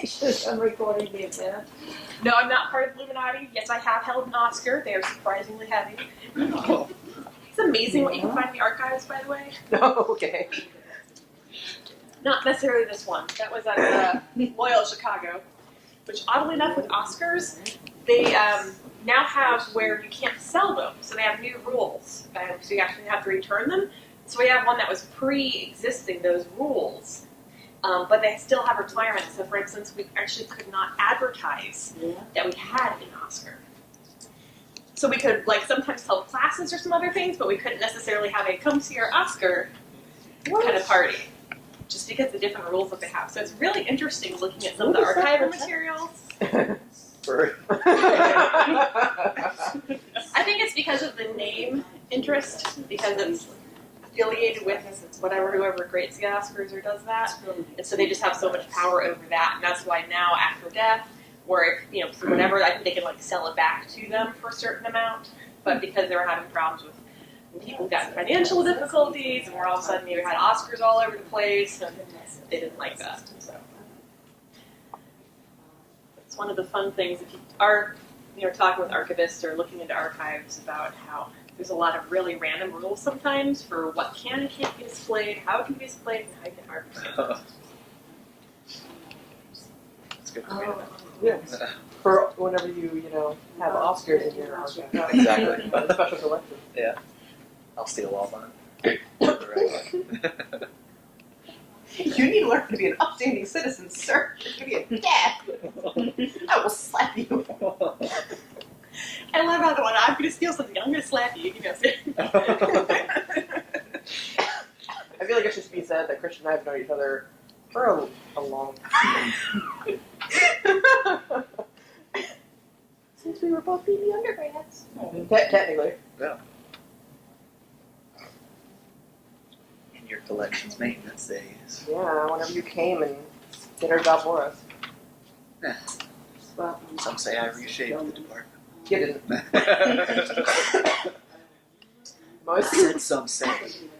Congratulations on recording the event. No, I'm not part of Illuminati. Yes, I have held an Oscar. They are surprisingly heavy. Oh. It's amazing what you can find in the archives, by the way. Oh, okay. Not necessarily this one. That was at Loyola Chicago, which oddly enough with Oscars, they now have where you can't sell them. So they have new rules. So you actually have to return them. So we have one that was pre-existing those rules. But they still have requirements. So for instance, we actually could not advertise that we had an Oscar. So we could like sometimes tell classes or some other things, but we couldn't necessarily have a come see our Oscar kind of party. Just because of the different rules that they have. So it's really interesting looking at some of the archival materials. I think it's because of the name interest, because it's affiliated with whoever creates the Oscars or does that. And so they just have so much power over that. And that's why now after death, or if, for whatever, I think they can like sell it back to them for a certain amount. But because they were having problems with people got financial difficulties, and we're all of a sudden we had Oscars all over the place, and they didn't like that. So it's one of the fun things if you are, talking with archivists or looking into archives about how there's a lot of really random rules sometimes for what can and can't be displayed, how it can be displayed, and how you can archive. It's good for me to know. Yes. For whenever you have Oscars in your archive. Exactly. A special collection. Yeah. I'll steal all mine. You need to learn to be an upstanding citizen, sir. You're to be a dad. I will slap you. I love how the one, I'm going to steal something, I'm going to slap you. I feel like it should be said that Christian and I have known each other for a long time. Since we were both BB undergrads. Technically. Yeah. In your collections maintenance days. Yeah, whenever you came and did our job for us. Yeah. Some say I reshaped the department. You didn't. Most Some say.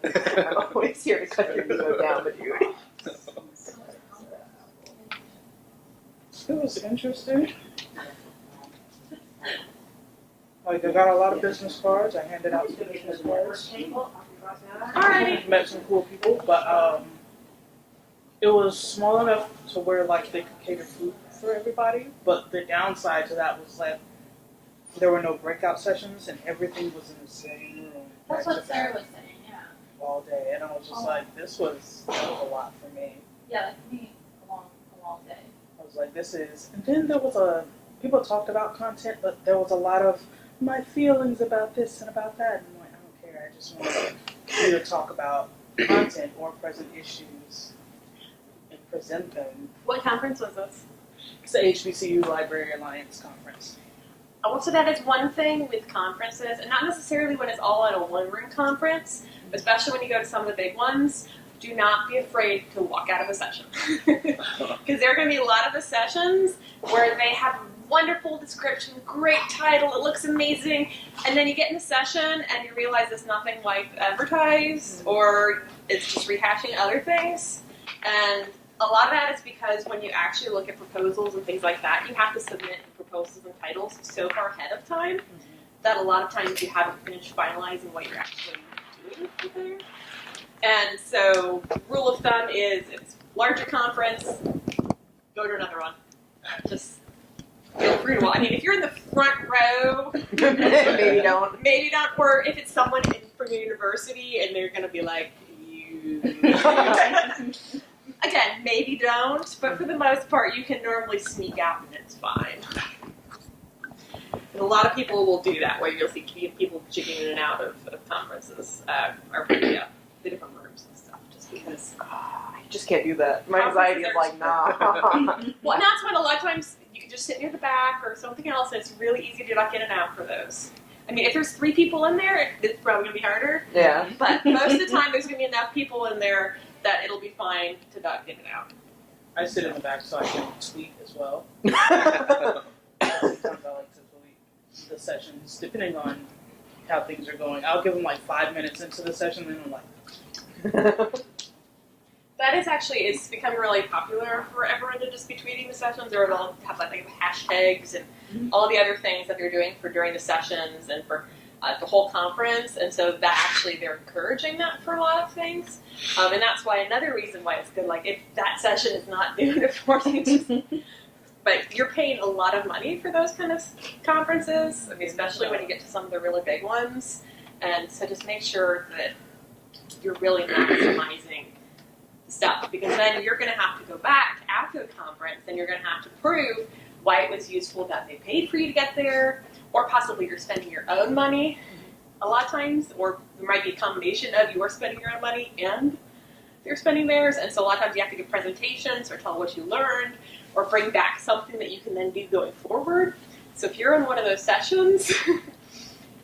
I'm always here to cut your ego down, but you. It was interesting. Like, I got a lot of business cards. I handed out some business cards. Alrighty. Met some cool people, but it was small enough to where like they could cater food for everybody. But the downside to that was that there were no breakout sessions, and everything was in the same room. That's what Sarah was saying, yeah. All day, and I was just like, that was a lot for me. Yeah, like me, a long day. I was like, this is, and then there was people talked about content, but there was a lot of my feelings about this and about that, and I'm like, I don't care, I just want you to talk about content or present issues and present them. What conference was this? It's the HBCU Library Alliance Conference. I will say that is one thing with conferences, and not necessarily when it's all at a one-room conference, but especially when you go to some of the big ones, do not be afraid to walk out of a session. Because there are going to be a lot of the sessions where they have wonderful description, great title, it looks amazing, and then you get in the session and you realize it's nothing like advertised, or it's just rehashing other things. And a lot of that is because when you actually look at proposals and things like that, you have to submit proposals and titles so far ahead of time that a lot of times you haven't finished finalizing what you're actually doing there. And so, rule of thumb is if it's a larger conference, go to another one. Just feel free to. I mean, if you're in the front row, Maybe don't. Maybe not. Or if it's someone from your university and they're going to be like, you. Again, maybe don't, but for the most part, you can normally sneak out and it's fine. And a lot of people will do that, where you'll see people jigging in and out of conferences, or the different rooms and stuff, just because. I just can't do that. My anxiety is like, nah. Well, and that's when a lot of times you can just sit near the back or something else, and it's really easy to duck in and out for those. I mean, if there's 3 people in there, it's probably going to be harder. Yeah. But most of the time, there's going to be enough people in there that it'll be fine to duck in and out. I sit in the back so I can tweet as well. Sometimes I like to tweet the sessions, depending on how things are going. I'll give them like 5 minutes into the session, and then I'm like, That is actually, it's become really popular for everyone to just be tweeting the sessions, or they'll have like hashtags and all the other things that they're doing for during the sessions and for the whole conference. And so that actually, they're encouraging that for a lot of things. And that's why another reason why it's good, like if that session is not doing it for you, but you're paying a lot of money for those kind of conferences, I mean, especially when you get to some of the really big ones. And so just make sure that you're really maximizing stuff, because then you're going to have to go back after the conference and you're going to have to prove why it was useful that they paid for you to get there, or possibly you're spending your own money a lot of times, or there might be a combination of you're spending your own money and you're spending theirs. And so a lot of times you have to give presentations or tell what you learned or bring back something that you can then do going forward. So if you're in one of those sessions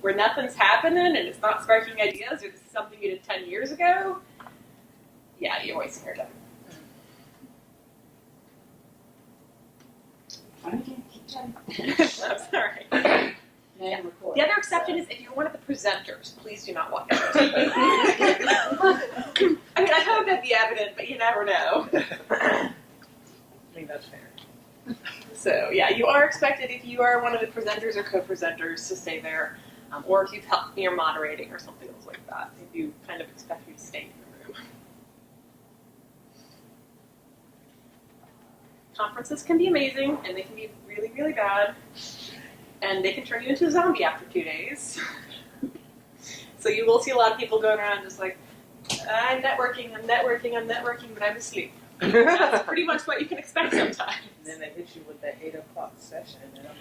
where nothing's happening and it's not sparking ideas, or this is something you did 10 years ago, yeah, you're wasting your time. I'm sorry. And record. The other exception is if you're one of the presenters, please do not walk out. I mean, I hope that'd be evident, but you never know. I mean, that's fair. So, yeah, you are expected, if you are one of the presenters or co-presenters, to stay there. Or if you've helped me or moderating or something else like that, they do kind of expect you to stay in the room. Conferences can be amazing, and they can be really, really bad. And they can turn you into a zombie after 2 days. So you will see a lot of people going around just like, I'm networking, but I'm asleep. That's pretty much what you can expect sometimes. And then they hit you with that 8 o'clock session, and then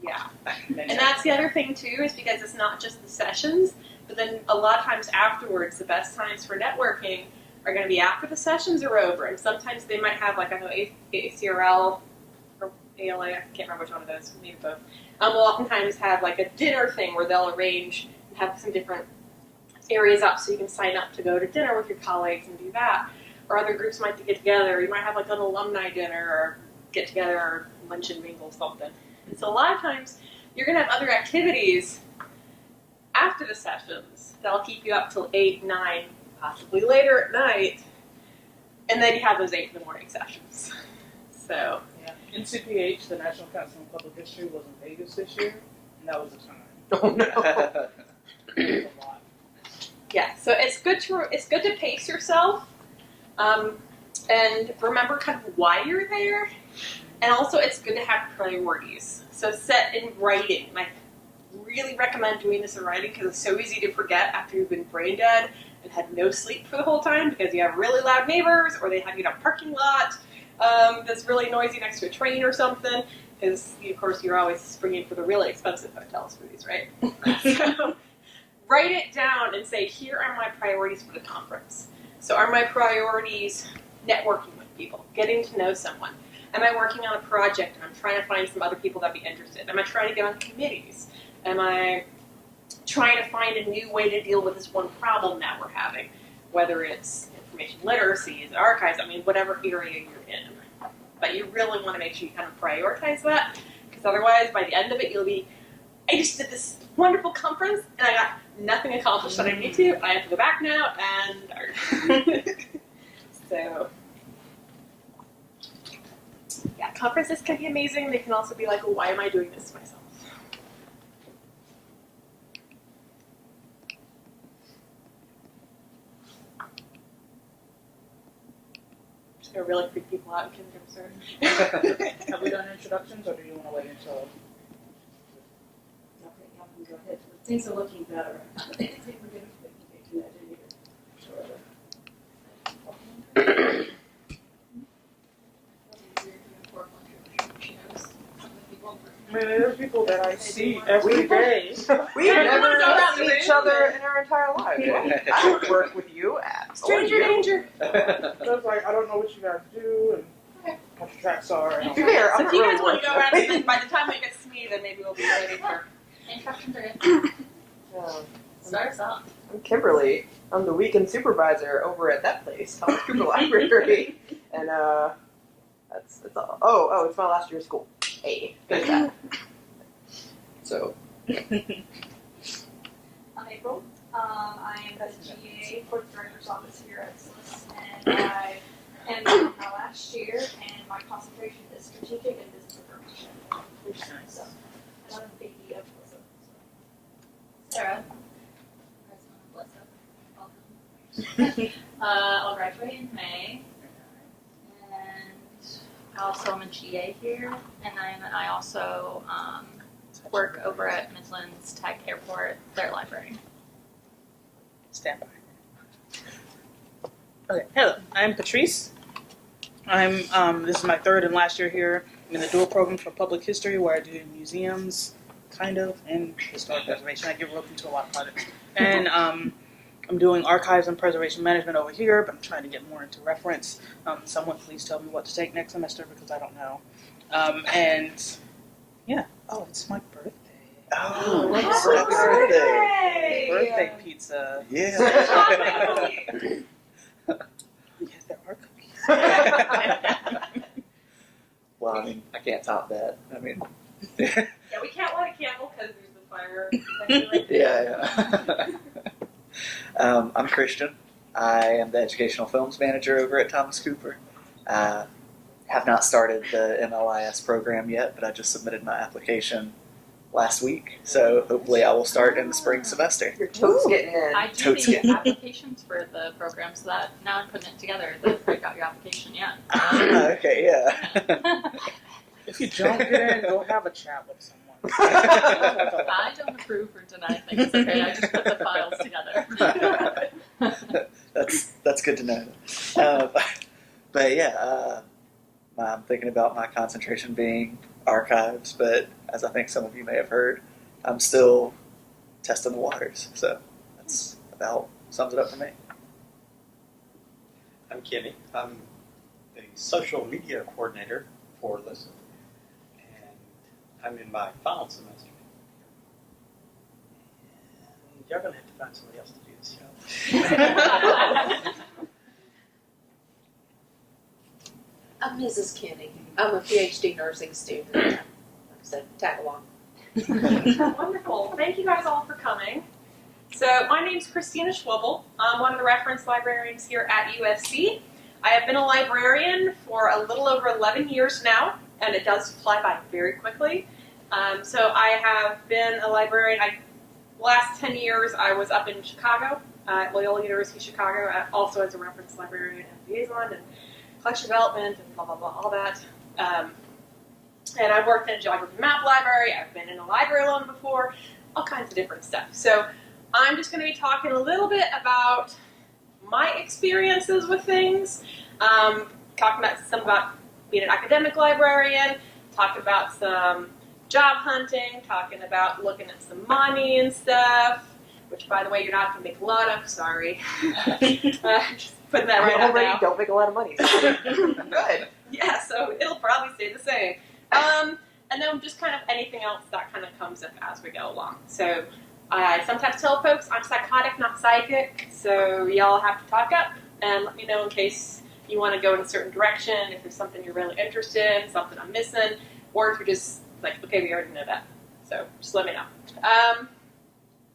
Yeah. And that's the other thing too, is because it's not just the sessions, but then a lot of times afterwards, the best times for networking are going to be after the sessions are over. And sometimes they might have, like, I know ACRL or ALA, I can't remember which one of those, maybe both. Will oftentimes have like a dinner thing where they'll arrange and have some different areas up so you can sign up to go to dinner with your colleagues and do that. Or other groups might get together. You might have like an alumni dinner or get together or lunch and mingle something. And so a lot of times you're going to have other activities after the sessions that'll keep you up till 8, 9, possibly later at night. And then you have those 8 in the morning sessions. So. yeah. NCPH, the National Council on Public History, was in Vegas this year, and that was the time. Oh no. It was a lot. Yeah, so it's good to pace yourself, and remember kind of why you're there, and also it's good to have priorities. So set in writing. And I really recommend doing this in writing because it's so easy to forget after you've been brain dead and had no sleep for the whole time because you have really loud neighbors or they have you in a parking lot that's really noisy next to a train or something. Because of course you're always springing for the really expensive hotels for these, right? So, write it down and say, here are my priorities for the conference. So are my priorities networking with people, getting to know someone? Am I working on a project and I'm trying to find some other people that would be interested? Am I trying to get on committees? Am I trying to find a new way to deal with this one problem that we're having? Whether it's information literacy, is archives, I mean, whatever area you're in. But you really want to make sure you kind of prioritize that, because otherwise by the end of it you'll be, I just did this wonderful conference and I got nothing accomplished that I need to. I have to go back now and so yeah, conferences can be amazing. They can also be like, well, why am I doing this to myself? Just gonna really freak people out in kindergarten. Have we done introductions, or do you want to wait until? Okay, y'all can go ahead. Things are looking better. I think we're getting that in here. Sure. I mean, there's people that I see every day. We've never go around the seen each room. other in our entire lives. Well, I would work with you at Stranger danger. So it's like, I don't know what you guys do and what your tracks are. And all To be that. fair, So I'm if not you really guys want to go around, working. and then by the time we get to me, then maybe we'll be ready for. Instructions are good. Start us off. I'm Kimberly. I'm the weekend supervisor over at that place, Thomas Cooper Library, and that's all. Oh, it's my last year of school. Hey, there's that. So, I'm April. I am the GA for the Director's Office here at LISSA, and I am in my last year, and my concentration is strategic and business information. Nice. So, I'm a big deal of LISSA. Sarah, president of LISSA. Welcome. I'll graduate in May, and I also am a GA here, and then I also work over at Midlands Tech Airport, their library. Stand by. Okay, hello. I'm Patrice. This is my third and last year here. I'm in the dual program for public history, where I do museums, kind of, and historic preservation. I get roped into a lot of projects. And I'm doing archives and preservation management over here, but I'm trying to get more into reference. Someone please tell me what to take next semester because I don't know. And yeah, oh, it's my birthday. Oh, Happy happy birthday! Birthday pizza. Yeah. Yes, there are cookies. Well, I mean, I can't top that. I mean, Yeah, we can't light a candle because there's the fire. Right there. yeah. I'm Christian. I am the educational films manager over at Thomas Cooper. Have not started the MLIS program yet, but I just submitted my application last week, so hopefully I will start in the spring semester. Your toes getting in. I do Totes the get- applications for the program, so that now I'm putting it together. That I got your application yet. Okay, yeah. If you don't get in, go have a chat with someone. I don't approve or deny things. Okay, I just put the files together. That's good to know. But yeah, I'm thinking about my concentration being archives, but as I think some of you may have heard, I'm still testing the waters. So that's about sums it up for me. I'm Kenny. I'm the social media coordinator for LISSA, and I'm in my final semester. And you're going to have to find somebody else to do this job. I'm Mrs. Kenny. I'm a PhD nursing student. Like I said, tag along. Wonderful. Thank you guys all for coming. So my name's Christina Schwebel. I'm one of the reference librarians here at USC. I have been a librarian for a little over 11 years now, and it does fly by very quickly. So I have been a librarian. The last 10 years I was up in Chicago, at Loyola University Chicago, also as a reference librarian and liaison and collection development and blah, blah, blah, all that. And I've worked in a geography map library. I've been in a library loan before, all kinds of different stuff. So I'm just going to be talking a little bit about my experiences with things, talking about some about being an academic librarian, talking about some job hunting, talking about looking at some money and stuff, which, by the way, you're not going to make a lot of, sorry. Just putting that right out already now. don't make a lot of money. So good. Yeah, so it'll probably stay the same. And then just kind of anything else that kind of comes up as we go along. So I sometimes tell folks I'm psychotic, not psychic, so y'all have to talk up and let me know in case you want to go in a certain direction, if there's something you're really interested in, something I'm missing, or if you're just like, okay, we already know that. So just let me know.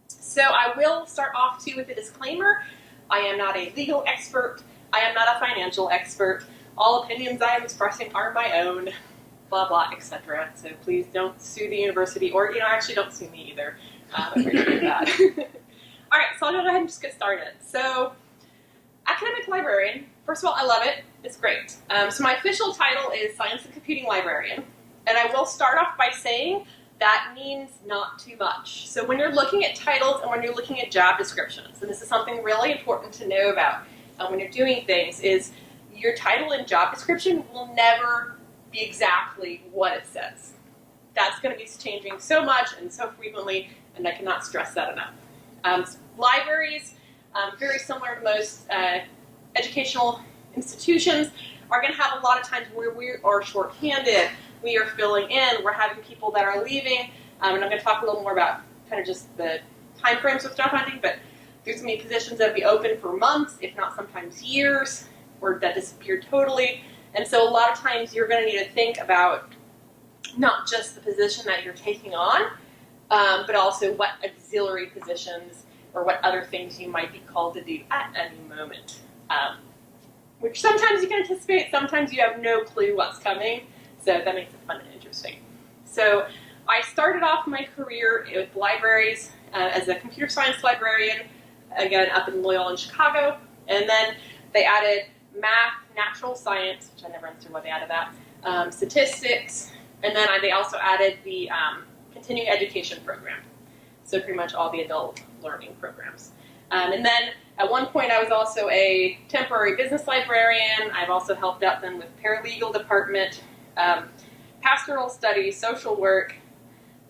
So I will start off too with a disclaimer. I am not a legal expert. I am not a financial expert. All opinions I am expressing are my own, blah, blah, etc. So please don't sue the university, or, actually don't sue me either. I appreciate that. All right, so I'll go ahead and just get started. So, academic librarian, first of all, I love it. It's great. So my official title is Science and Computing Librarian. And I will start off by saying that means not too much. So when you're looking at titles and when you're looking at job descriptions, and this is something really important to know about when you're doing things, is your title and job description will never be exactly what it says. That's going to be changing so much and so frequently, and I cannot stress that enough. Libraries, very similar to most educational institutions, are going to have a lot of times where we are shorthanded, we are filling in, we're having people that are leaving, and I'm going to talk a little more about kind of just the time frames with job hunting, but there's going to be positions that will be open for months, if not sometimes years, or that disappear totally. And so a lot of times you're going to need to think about not just the position that you're taking on, but also what auxiliary positions or what other things you might be called to do at any moment. which sometimes you can anticipate, sometimes you have no clue what's coming, so that makes it fun and interesting. So I started off my career with libraries as a computer science librarian, again up in Loyola in Chicago, and then they added math, natural science, which I never understood why they added that, statistics, and then they also added the continuing education program. So pretty much all the adult learning programs. And then at one point I was also a temporary business librarian. I've also helped out them with paralegal department, pastoral studies, social work,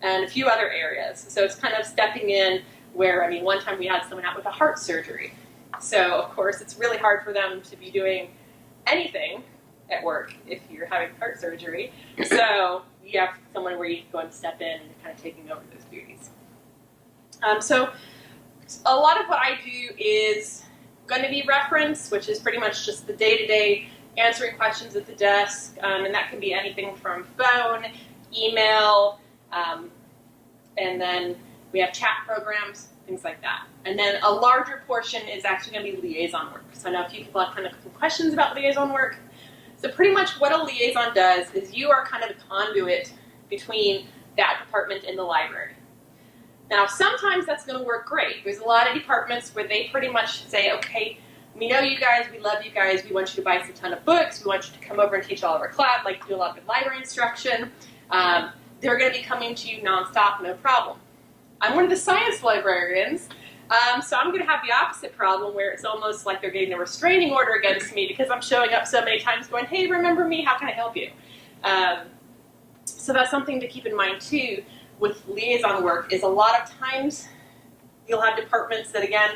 and a few other areas. So it's kind of stepping in where, I mean, one time we had someone out with a heart surgery. So of course it's really hard for them to be doing anything at work if you're having heart surgery. So you have someone where you can go and step in and kind of taking over those duties. So a lot of what I do is going to be reference, which is pretty much just the day-to-day answering questions at the desk, and that can be anything from phone, email, and then we have chat programs, things like that. And then a larger portion is actually going to be liaison work. So I know a few people have kind of some questions about liaison work. So pretty much what a liaison does is you are kind of the conduit between that department and the library. Now, sometimes that's going to work great. There's a lot of departments where they pretty much say, okay, we know you guys, we love you guys, we want you to buy us a ton of books, we want you to come over and teach all of our class, like do a lot of library instruction. They're going to be coming to you nonstop, no problem. I'm one of the science librarians, so I'm going to have the opposite problem where it's almost like they're getting a restraining order against me because I'm showing up so many times going, hey, remember me, how can I help you? So that's something to keep in mind too with liaison work is a lot of times you'll have departments that, again,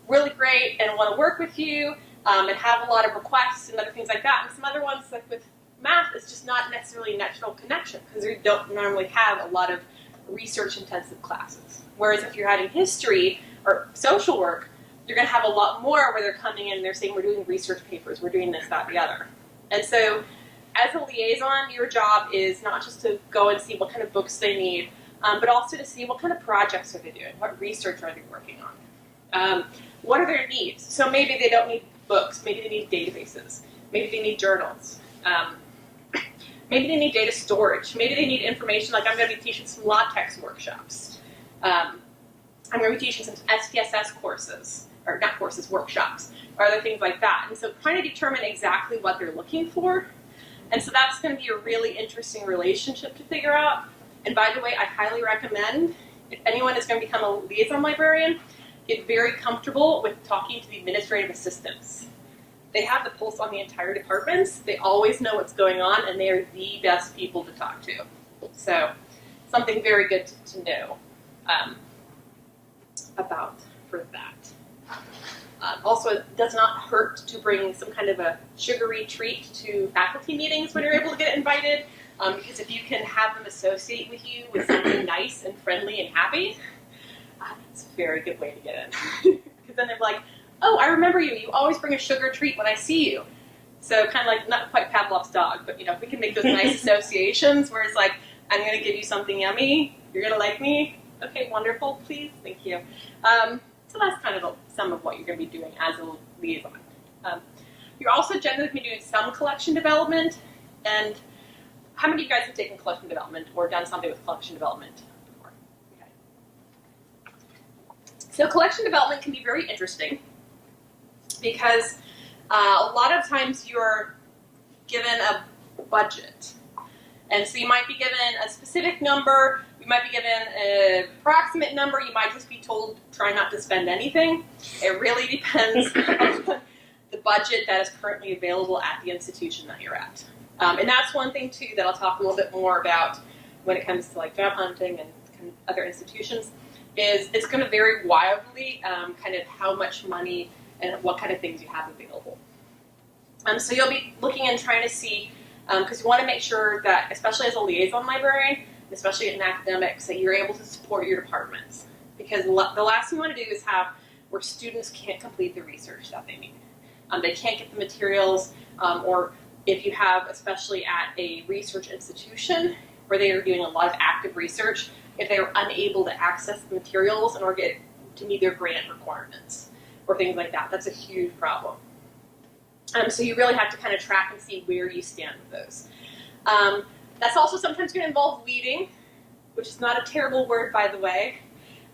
really great and want to work with you and have a lot of requests and other things like that. And some other ones, like with math, it's just not necessarily a natural connection because we don't normally have a lot of research-intensive classes. Whereas if you're having history or social work, you're going to have a lot more where they're coming in and they're saying, we're doing research papers, we're doing this, that, the other. And so as a liaison, your job is not just to go and see what kind of books they need, but also to see what kind of projects are they doing, what research are they working on, what are their needs. So maybe they don't need books, maybe they need databases, maybe they need journals, maybe they need data storage, maybe they need information, like I'm going to be teaching some LaTeX workshops. I'm going to be teaching some SPSS courses, or not courses, workshops, or other things like that. And so trying to determine exactly what they're looking for. And so that's going to be a really interesting relationship to figure out. And by the way, I highly recommend, if anyone is going to become a liaison librarian, get very comfortable with talking to the administrative assistants. They have the pulse on the entire departments. They always know what's going on, and they are the best people to talk to. So something very good to know about for that. Also, it does not hurt to bring some kind of a sugary treat to faculty meetings when you're able to get invited, because if you can have them associate with you with something nice and friendly and happy, that's a very good way to get in. Because then they're like, oh, I remember you. You always bring a sugar treat when I see you. So kind of like, not quite Pavlov's dog, but if we can make those nice associations where it's like, I'm going to give you something yummy, you're going to like me, okay, wonderful, please, thank you. So that's kind of some of what you're going to be doing as a liaison. You're also generally going to be doing some collection development, and how many of you guys have taken collection development or done something with collection development before? Okay. So collection development can be very interesting because a lot of times you're given a budget. And so you might be given a specific number, you might be given an approximate number, you might just be told try not to spend anything. It really depends on the budget that is currently available at the institution that you're at. And that's one thing too that I'll talk a little bit more about when it comes to like job hunting and other institutions, is it's going to vary wildly kind of how much money and what kind of things you have available. So you'll be looking and trying to see, because you want to make sure that, especially as a liaison librarian, especially in academics, that you're able to support your departments. Because the last thing you want to do is have where students can't complete the research that they need. They can't get the materials, or if you have, especially at a research institution, where they are doing a lot of active research, if they are unable to access the materials in order to meet their grant requirements, or things like that. That's a huge problem. So you really have to kind of track and see where you stand with those. That's also sometimes going to involve weeding, which is not a terrible word, by the way.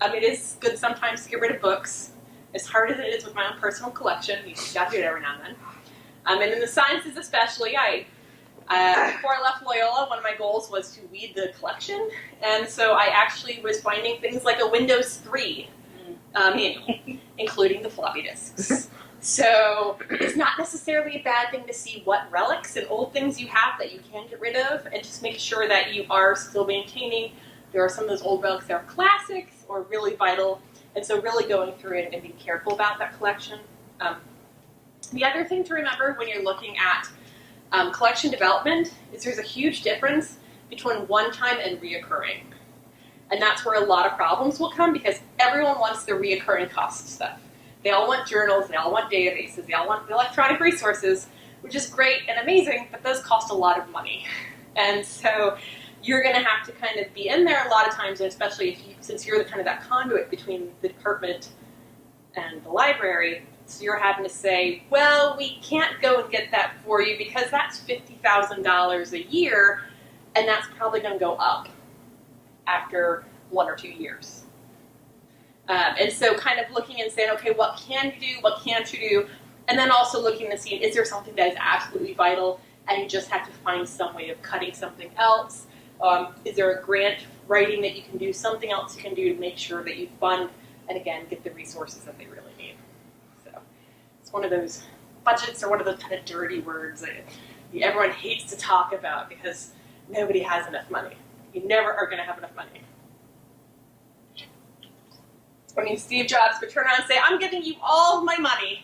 It is good sometimes to get rid of books, as hard as it is with my own personal collection. You just got to do it every now and then. And in the sciences especially, before I left Loyola, one of my goals was to weed the collection, and so I actually was finding things like a Windows 3 manual, including the floppy disks. So it's not necessarily a bad thing to see what relics and old things you have that you can get rid of, and just make sure that you are still maintaining. There are some of those old relics that are classics or really vital, and so really going through it and being careful about that collection. The other thing to remember when you're looking at collection development is there's a huge difference between one-time and reoccurring. And that's where a lot of problems will come because everyone wants the reoccurring cost stuff. They all want journals, they all want databases, they all want electronic resources, which is great and amazing, but those cost a lot of money. And so you're going to have to kind of be in there a lot of times, and especially since you're the kind of that conduit between the department and the library, so you're having to say, well, we can't go and get that for you because that's $50,000 a year, and that's probably going to go up after 1 or 2 years. And so kind of looking and saying, okay, what can you do, what can't you do, and then also looking to see, is there something that is absolutely vital and you just have to find some way of cutting something else? Is there a grant writing that you can do, something else you can do to make sure that you fund and, again, get the resources that they really need? So it's one of those budgets or one of those kind of dirty words that everyone hates to talk about because nobody has enough money. You never are going to have enough money. I mean, Steve Jobs could turn around and say, I'm giving you all of my money.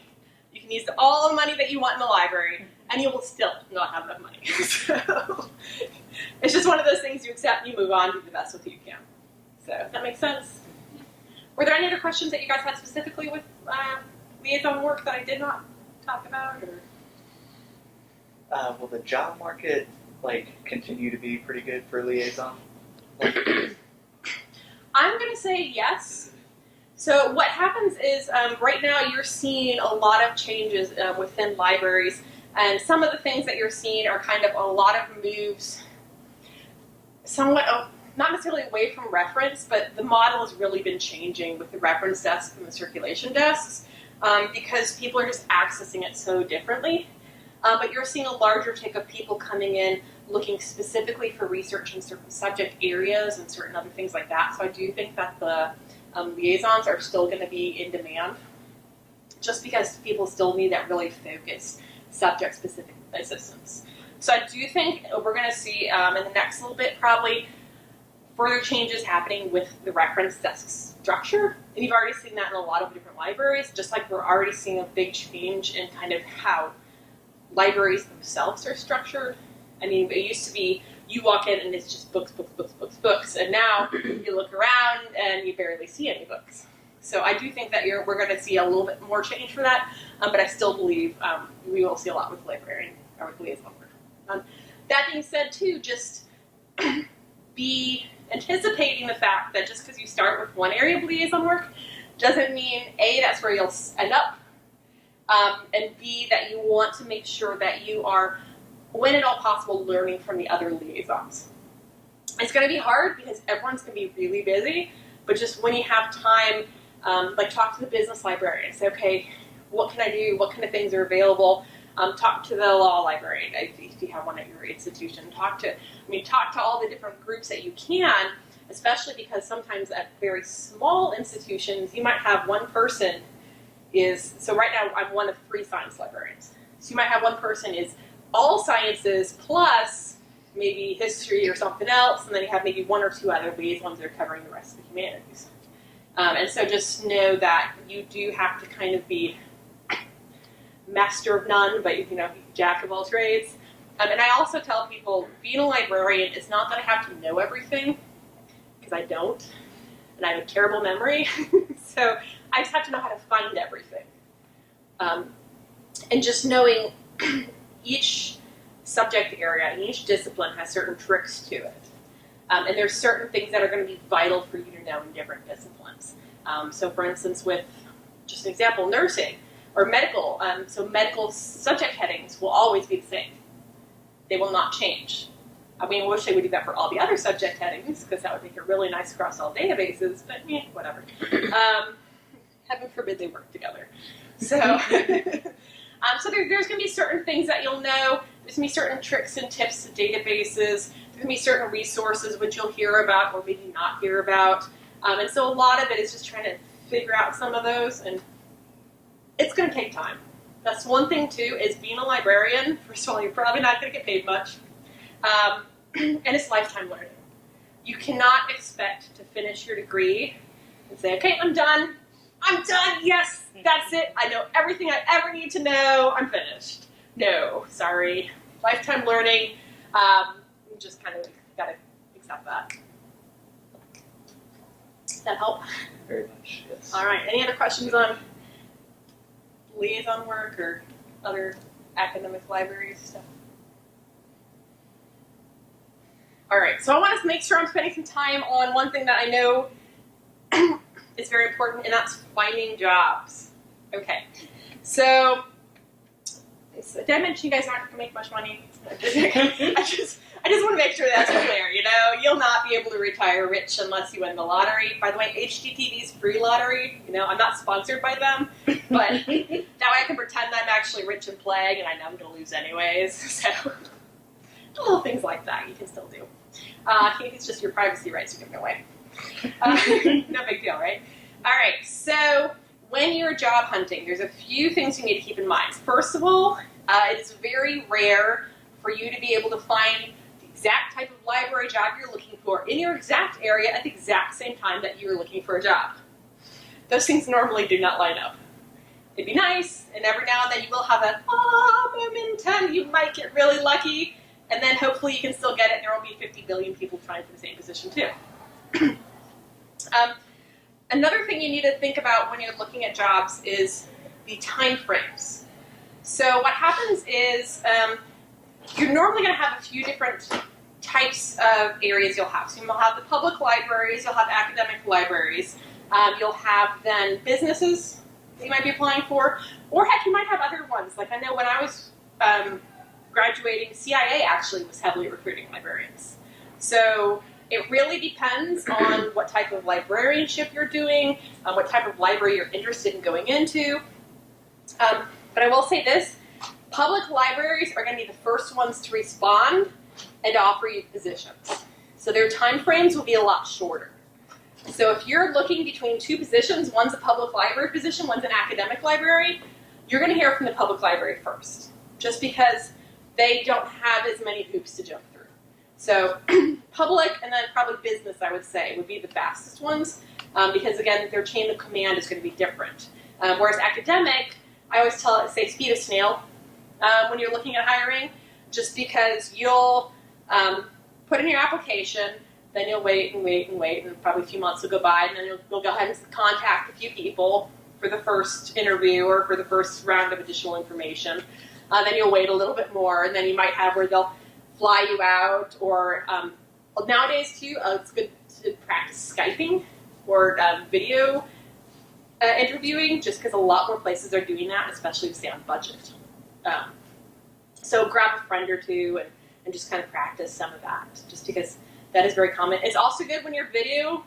You can use all the money that you want in the library, and you will still not have enough money. So it's just one of those things you accept and you move on, do the best with what you can. So if that makes sense. Were there any other questions that you guys had specifically with liaison work that I did not talk about? Or? Will the job market continue to be pretty good for liaison? I'm going to say yes. So what happens is right now you're seeing a lot of changes within libraries, and some of the things that you're seeing are kind of a lot of moves, somewhat not necessarily away from reference, but the model has really been changing with the reference desks and the circulation desks because people are just accessing it so differently. But you're seeing a larger tick of people coming in looking specifically for research in certain subject areas and certain other things like that. So I do think that the liaisons are still going to be in demand just because people still need that really focused subject-specific assistance. So I do think we're going to see in the next little bit probably further changes happening with the reference desk structure. And you've already seen that in a lot of different libraries, just like we're already seeing a big change in kind of how libraries themselves are structured. I mean, it used to be you walk in and it's just books, books, books, books, books, and now you look around and you barely see any books. So I do think that we're going to see a little bit more change for that, but I still believe we will see a lot with librarian or with liaison work. That being said, too, just be anticipating the fact that just because you start with one area of liaison work doesn't mean A, that's where you'll end up, and B, that you want to make sure that you are, when at all possible, learning from the other liaisons. It's going to be hard because everyone's going to be really busy, but just when you have time, talk to the business librarian. Say, okay, what can I do? What kind of things are available? Talk to the law librarian if you have one at your institution. Talk to all the different groups that you can, especially because sometimes at very small institutions, you might have one person so right now I'm one of 3 science librarians. So you might have one person is all sciences plus maybe history or something else, and then you have maybe 1 or 2 other liaisons that are covering the rest of the humanities. And so just know that you do have to kind of be master of none, but jack of all trades. And I also tell people, being a librarian is not that I have to know everything, because I don't, and I have a terrible memory. So I just have to know how to find everything. And just knowing each subject area and each discipline has certain tricks to it. And there's certain things that are going to be vital for you to know in different disciplines. So for instance, with just an example, nursing. or medical. So medical subject headings will always be the same. They will not change. I mean, I wish they would do that for all the other subject headings, because that would make it really nice across all databases, but whatever. Heaven forbid they work together. So, so there's going to be certain things that you'll know. There's going to be certain tricks and tips to databases. There's going to be certain resources which you'll hear about or maybe not hear about. And so a lot of it is just trying to figure out some of those, and it's going to take time. That's one thing, too, is being a librarian. First of all, you're probably not going to get paid much. And it's lifetime learning. You cannot expect to finish your degree and say, okay, I'm done. I'm done. Yes, that's it. I know everything I ever need to know. I'm finished. No, sorry. Lifetime learning. You just kind of got to accept that. Does that help? Very much, yes. All right. Any other questions on liaison work or other academic library stuff? All right. So I want to make sure I'm spending some time on one thing that I know is very important, and that's finding jobs. Okay. So did I mention you guys aren't going to make much money? I just want to make sure that's clear. You know, you'll not be able to retire rich unless you win the lottery. By the way, HGTV's free lottery. You know, I'm not sponsored by them, but that way I can pretend I'm actually rich and playing, and I know I'm going to lose anyways. So little things like that you can still do. It's just your privacy rights are given away. No big deal, right? All right. So when you're job hunting, there's a few things you need to keep in mind. First of all, it is very rare for you to be able to find the exact type of library job you're looking for in your exact area at the exact same time that you're looking for a job. Those things normally do not line up. It'd be nice, and every now and then you will have that momentum. You might get really lucky, and then hopefully you can still get it. There will be 50 billion people trying for the same position too. Another thing you need to think about when you're looking at jobs is the time frames. So what happens is you're normally going to have a few different types of areas you'll have. So you'll have the public libraries, you'll have academic libraries, you'll have then businesses that you might be applying for, or heck, you might have other ones. Like I know when I was graduating, CIA actually was heavily recruiting librarians. So it really depends on what type of librarianship you're doing, what type of library you're interested in going into. But I will say this, public libraries are going to be the first ones to respond and to offer you positions. So their time frames will be a lot shorter. So if you're looking between two positions, one's a public library position, one's an academic library, you're going to hear from the public library first, just because they don't have as many hoops to jump through. So public and then probably business, I would say, would be the fastest ones because, again, their chain of command is going to be different. Whereas academic, I always say speed of snail when you're looking at hiring, just because you'll put in your application, then you'll wait and wait and wait, and probably a few months will go by, and then you'll go ahead and contact a few people for the first interview or for the first round of additional information. Then you'll wait a little bit more, and then you might have where they'll fly you out, or nowadays too, it's good to practice Skyping or video interviewing, just because a lot more places are doing that, especially if stay on budget. So grab a friend or two and just kind of practice some of that, just because that is very common. It's also good when you're video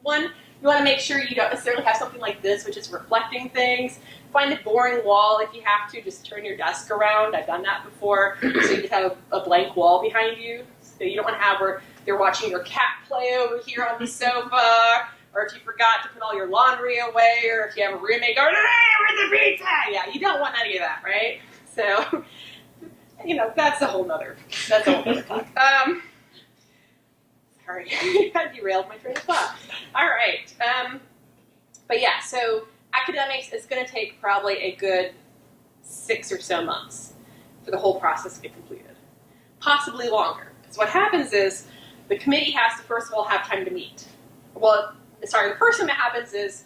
one. You want to make sure you don't necessarily have something like this, which is reflecting things. Find a boring wall if you have to. Just turn your desk around. I've done that before. So you just have a blank wall behind you. So you don't want to have where they're watching your cat play over here on the sofa, or if you forgot to put all your laundry away, or if you have a roommate going, "Hey, where's the pizza?" Yeah, you don't want any of that, right? So, that's a whole nother talk. Sorry, I derailed my train of thought. All right. But yeah, so academics is going to take probably a good 6 or so months for the whole process to get completed. Possibly longer. Because what happens is the committee has to, first of all, have time to meet. The first thing that happens is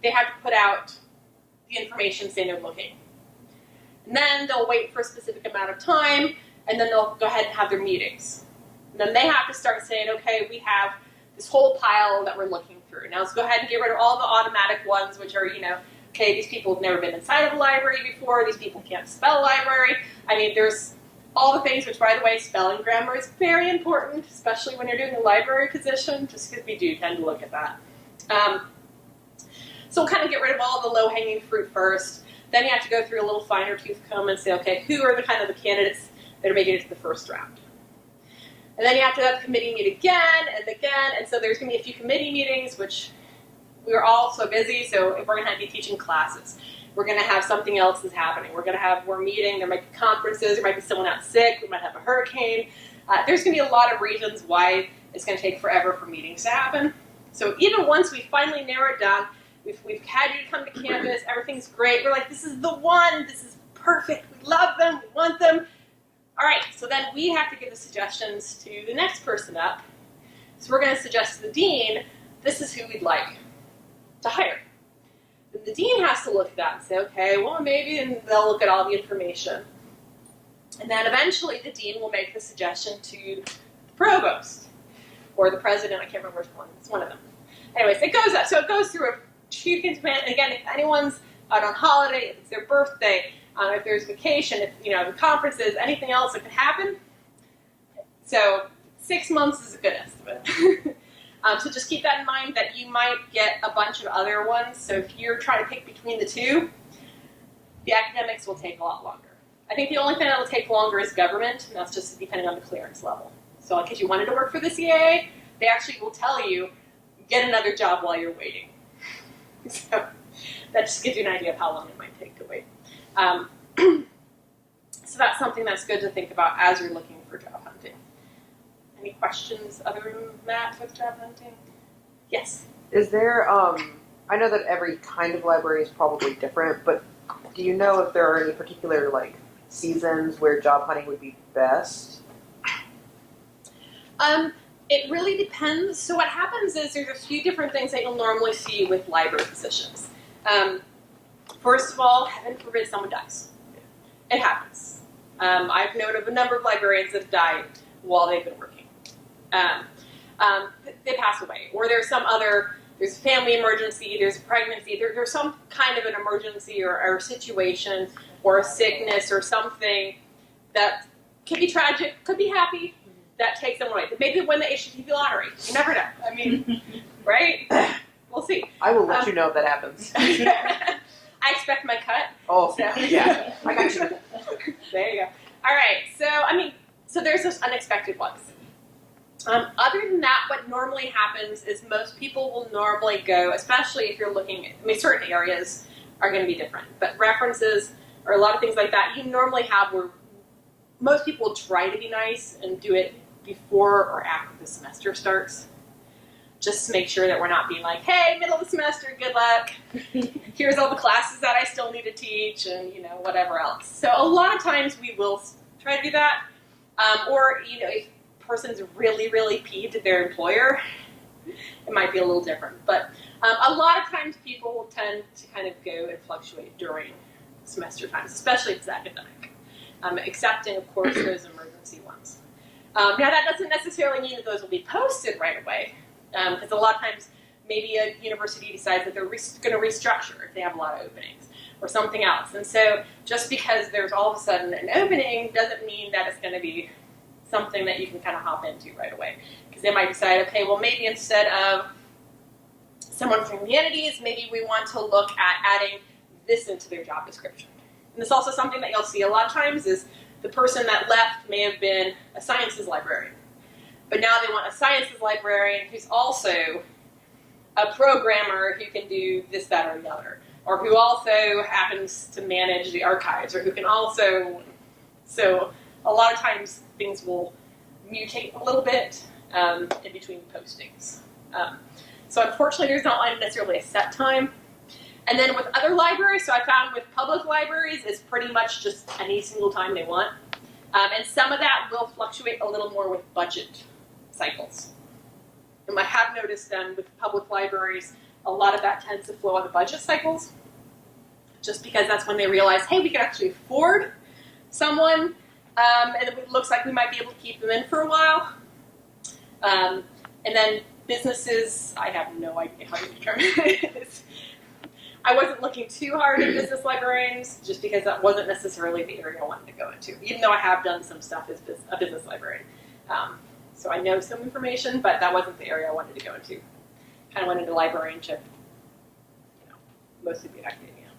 they have to put out the information saying they're looking. And then they'll wait for a specific amount of time, and then they'll go ahead and have their meetings. And then they have to start saying, okay, we have this whole pile that we're looking through. Now let's go ahead and get rid of all the automatic ones, which are, okay, these people have never been inside of a library before, these people can't spell library. I mean, there's all the things, which, by the way, spelling grammar is very important, especially when you're doing a library position, just because we do tend to look at that. So we'll kind of get rid of all the low-hanging fruit first. Then you have to go through a little finer tooth comb and say, okay, who are the kind of the candidates that are making it to the first round? And then you have to have the committee meet again and again, and so there's going to be a few committee meetings, which we are all so busy, so if we're going to be teaching classes, we're going to have something else that's happening. We're meeting, there might be conferences, there might be someone out sick, we might have a hurricane. There's going to be a lot of reasons why it's going to take forever for meetings to happen. So even once we finally narrow it down, we've had you come to campus, everything's great, we're like, this is the one, this is perfect, we love them, we want them. All right, so then we have to give the suggestions to the next person up. So we're going to suggest to the dean, this is who we'd like to hire. Then the dean has to look at that and say, okay, well maybe, and they'll look at all the information. And then eventually the dean will make the suggestion to the provost, or the president, I can't remember which one, it's one of them. Anyways, it goes up, so it goes through a chief command, and again, if anyone's out on holiday, if it's their birthday, if there's vacation, if the conferences, anything else that could happen. So 6 months is a good estimate. So just keep that in mind that you might get a bunch of other ones. So if you're trying to pick between the two, the academics will take a lot longer. I think the only thing that will take longer is government, and that's just depending on the clearance level. So like if you wanted to work for the CAA, they actually will tell you, get another job while you're waiting. So that just gives you an idea of how long it might take to wait. So that's something that's good to think about as you're looking for job hunting. Any questions other than that with job hunting? Yes? Is there, I know that every kind of library is probably different, but do you know if there are any particular, seasons where job hunting would be best? It really depends. So what happens is there's a few different things that you'll normally see with library positions. First of all, heaven forbid someone dies. It happens. I've known of a number of librarians that have died while they've been working. They pass away, or there's a family emergency, there's a pregnancy, there's some kind of an emergency or situation or a sickness or something that could be tragic, could be happy, that takes them away. Maybe win the HTTP lottery. You never know. I mean, right? We'll see. I will let you know if that happens. I expect my cut. Oh, So. yeah. I got you. There you go. All right. So there's those unexpected ones. Other than that, what normally happens is most people will normally go, especially if you're looking at, certain areas are going to be different, but references or a lot of things like that, you normally have where most people will try to be nice and do it before or after the semester starts. Just to make sure that we're not being like, hey, middle of the semester, good luck. Here's all the classes that I still need to teach and, whatever else. So a lot of times we will try to do that. Or, if a person's really, really peeved at their employer, it might be a little different. But a lot of times people will tend to kind of go and fluctuate during semester times, especially if it's academic. Excepting, of course, those emergency ones. Now, that doesn't necessarily mean that those will be posted right away. Because a lot of times, maybe a university decides that they're going to restructure if they have a lot of openings, or something else. And so, just because there's all of a sudden an opening doesn't mean that it's going to be something that you can kind of hop into right away. Because they might decide, okay, well maybe instead of someone from humanities, maybe we want to look at adding this into their job description. And this is also something that you'll see a lot of times is the person that left may have been a sciences librarian. But now they want a sciences librarian who's also a programmer who can do this, that, or the other. Or who also happens to manage the archives, or who can also... So a lot of times things will mutate a little bit in between postings. So unfortunately there's not necessarily a set time. And then with other libraries, so I found with public libraries, it's pretty much just any single time they want. And some of that will fluctuate a little more with budget cycles. And I have noticed with public libraries, a lot of that tends to flow on the budget cycles, just because that's when they realize, hey, we can actually afford someone, and it looks like we might be able to keep them in for a while. And then businesses, I have no idea how to determine this. I wasn't looking too hard at business librarians, just because that wasn't necessarily the area I wanted to go into, even though I have done some stuff as a business librarian. So I know some information, but that wasn't the area I wanted to go into. Kind of went into librarianship, mostly be academia.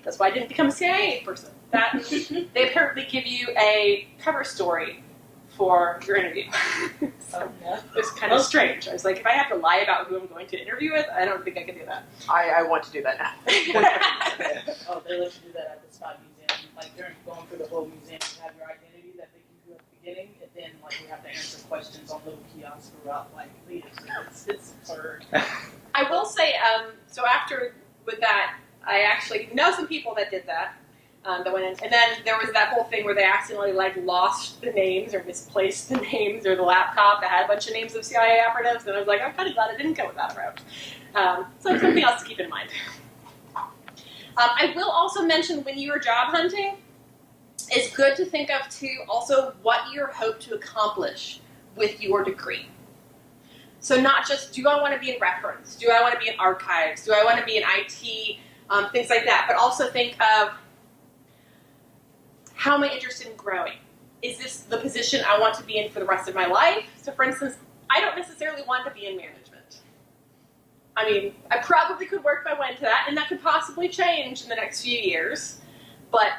That's why I didn't become a CIA person. They apparently give you a cover story for your interview. So it was kind of strange. I was like, if I have to lie about who I'm going to interview with, I don't think I can do that. I want to do that now. Oh, they let you do that at the Scott Museum. Like during going through the whole museum, you have your identity that they give you at the beginning, and then like you have to answer questions on little kiosks throughout like leadership. It's absurd. I will say, so after with that, I actually know some people that did that. That went in, and then there was that whole thing where they accidentally like lost the names or misplaced the names or the laptop that had a bunch of names of CIA operatives, and I was like, I'm kind of glad I didn't go with that route. So something else to keep in mind. I will also mention when you are job hunting, it's good to think of too also what you hope to accomplish with your degree. So not just, do I want to be in reference? Do I want to be in archives? Do I want to be in IT? Things like that. But also think of, how am I interested in growing? Is this the position I want to be in for the rest of my life? So for instance, I don't necessarily want to be in management. I mean, I probably could work my way into that, and that could possibly change in the next few years, but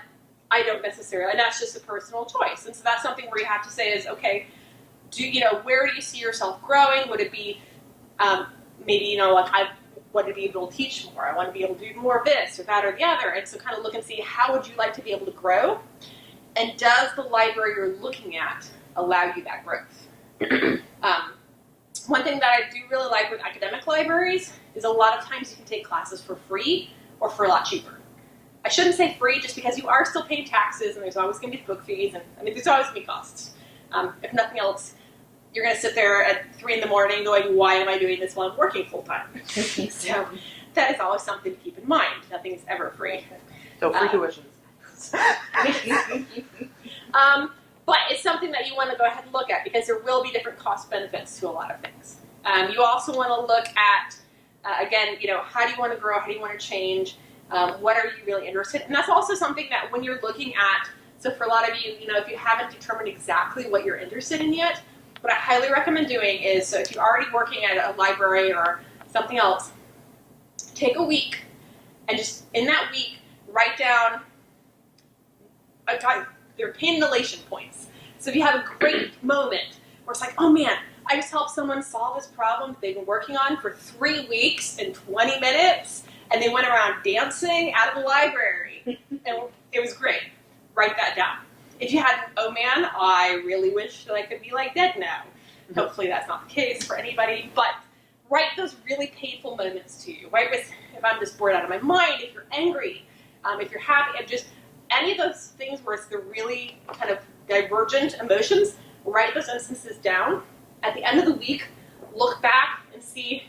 I don't necessarily, and that's just a personal choice. And so that's something where you have to say is, okay, where do you see yourself growing? Would it be, maybe, like I want to be able to teach more. I want to be able to do more of this or that or the other. And so kind of look and see, how would you like to be able to grow? And does the library you're looking at allow you that growth? One thing that I do really like with academic libraries is a lot of times you can take classes for free or for a lot cheaper. I shouldn't say free just because you are still paying taxes and there's always going to be book fees and there's always going to be costs. If nothing else, you're going to sit there at 3 in the morning going, why am I doing this while I'm working full time? So that is always something to keep in mind. Nothing is ever free. So free tuitions. But it's something that you want to go ahead and look at because there will be different cost benefits to a lot of things. You also want to look at, again, how do you want to grow? How do you want to change? What are you really interested in? And that's also something that when you're looking at, so for a lot of you, if you haven't determined exactly what you're interested in yet, what I highly recommend doing is, so if you're already working at a library or something else, take a week and just in that week write down, they're pin-elation points. So if you have a great moment where it's like, oh man, I just helped someone solve this problem that they've been working on for 3 weeks and 20 minutes, and they went around dancing out of the library, and it was great. Write that down. If you had, oh man, I really wish that I could be like Dead now. Hopefully that's not the case for anybody, but write those really painful moments to you. Write with, if I'm just bored out of my mind, if you're angry, if you're happy, and just any of those things where it's the really kind of divergent emotions, write those instances down. At the end of the week, look back and see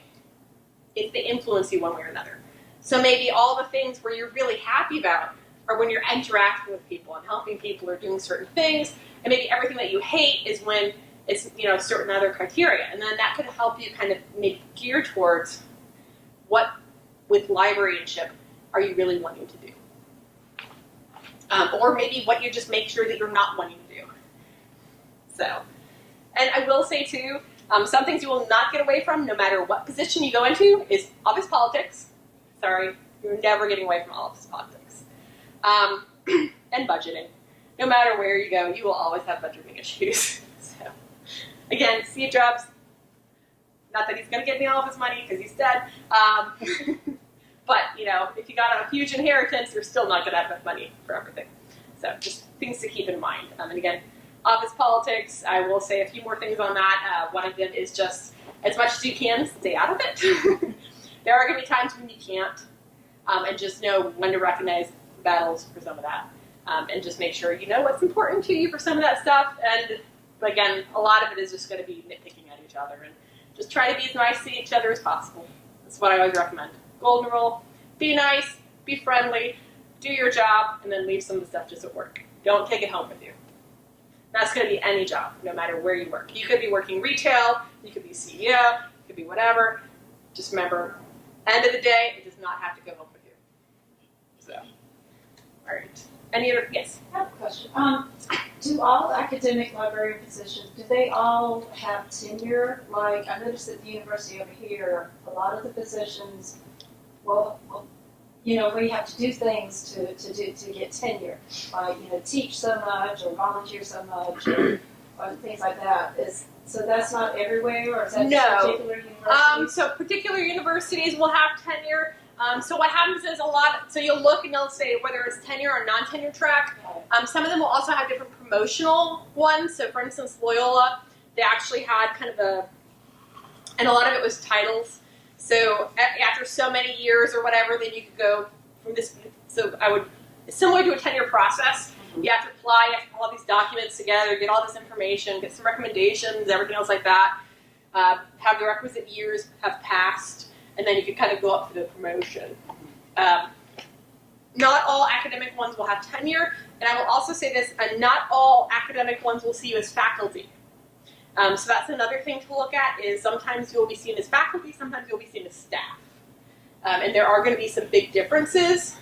if they influence you one way or another. So maybe all the things where you're really happy about are when you're interacting with people and helping people or doing certain things, and maybe everything that you hate is when it's certain other criteria. And then that could help you kind of maybe gear towards what, with librarianship, are you really wanting to do? Or maybe what you just make sure that you're not wanting to do. So, and I will say too, some things you will not get away from, no matter what position you go into, is office politics. Sorry, you're never getting away from office politics. And budgeting. No matter where you go, you will always have budgeting issues. So, again, Steve Jobs, not that he's going to get me all of his money because he's dead, but, if you got a huge inheritance, you're still not going to have enough money for everything. So just things to keep in mind. And again, office politics, I will say a few more things on that. One of them is just, as much as you can, stay out of it. There are going to be times when you can't, and just know when to recognize battles for some of that. And just make sure you know what's important to you for some of that stuff. And again, a lot of it is just going to be nitpicking at each other. And just try to be as nice to each other as possible. That's what I always recommend. Golden rule, be nice, be friendly, do your job, and then leave some of the stuff just at work. Don't take it home with you. That's going to be any job, no matter where you work. You could be working retail, you could be CEO, you could be whatever. Just remember, End of the day, it does not have to go home with you. So, all right. Any other? Yes. I have a question. Do all academic librarian positions, do they all have tenure? Like, I noticed at the university over here, a lot of the positions, well, we have to do things to get tenure. Like, teach so much or volunteer so much or things like that. So that's not everywhere, or is that just particular universities? So particular universities will have tenure. So what happens is so you'll look and they'll say whether it's tenure or non-tenure track. Some of them will also have different promotional ones. So for instance, Loyola, they actually had kind of and a lot of it was titles. So after so many years or whatever, then you could go from this. So similar to a tenure process. You have to apply, you have to put all these documents together, get all this information, get some recommendations, everything else like that. Have the requisite years have passed, and then you can kind of go up for the promotion. Not all academic ones will have tenure, and I will also say this, not all academic ones will see you as faculty. So that's another thing to look at, is sometimes you'll be seen as faculty, sometimes you'll be seen as staff. And there are going to be some big differences.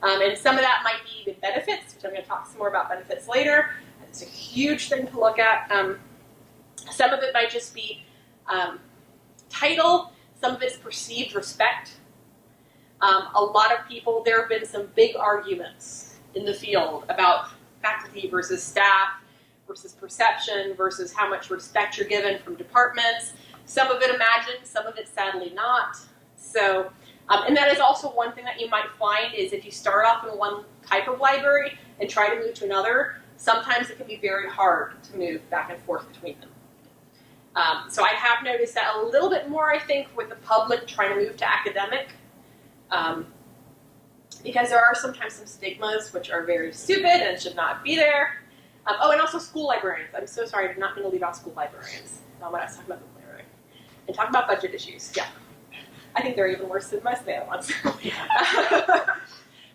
And some of that might be the benefits, which I'm going to talk some more about benefits later. It's a huge thing to look at. Some of it might just be title. Some of it's perceived respect. A lot of people, there have been some big arguments in the field about faculty versus staff versus perception versus how much respect you're given from departments. Some of it imagined, some of it sadly not. So. And that is also one thing that you might find is if you start off in one type of library and try to move to another, sometimes it can be very hard to move back and forth between them. So I have noticed that a little bit more, I think, with the public trying to move to academic, because there are sometimes some stigmas which are very stupid and should not be there. And also school librarians. I'm so sorry, I did not mean to leave out school librarians when I was talking about the library. And talk about budget issues, yeah. I think they're even worse than most of the other ones.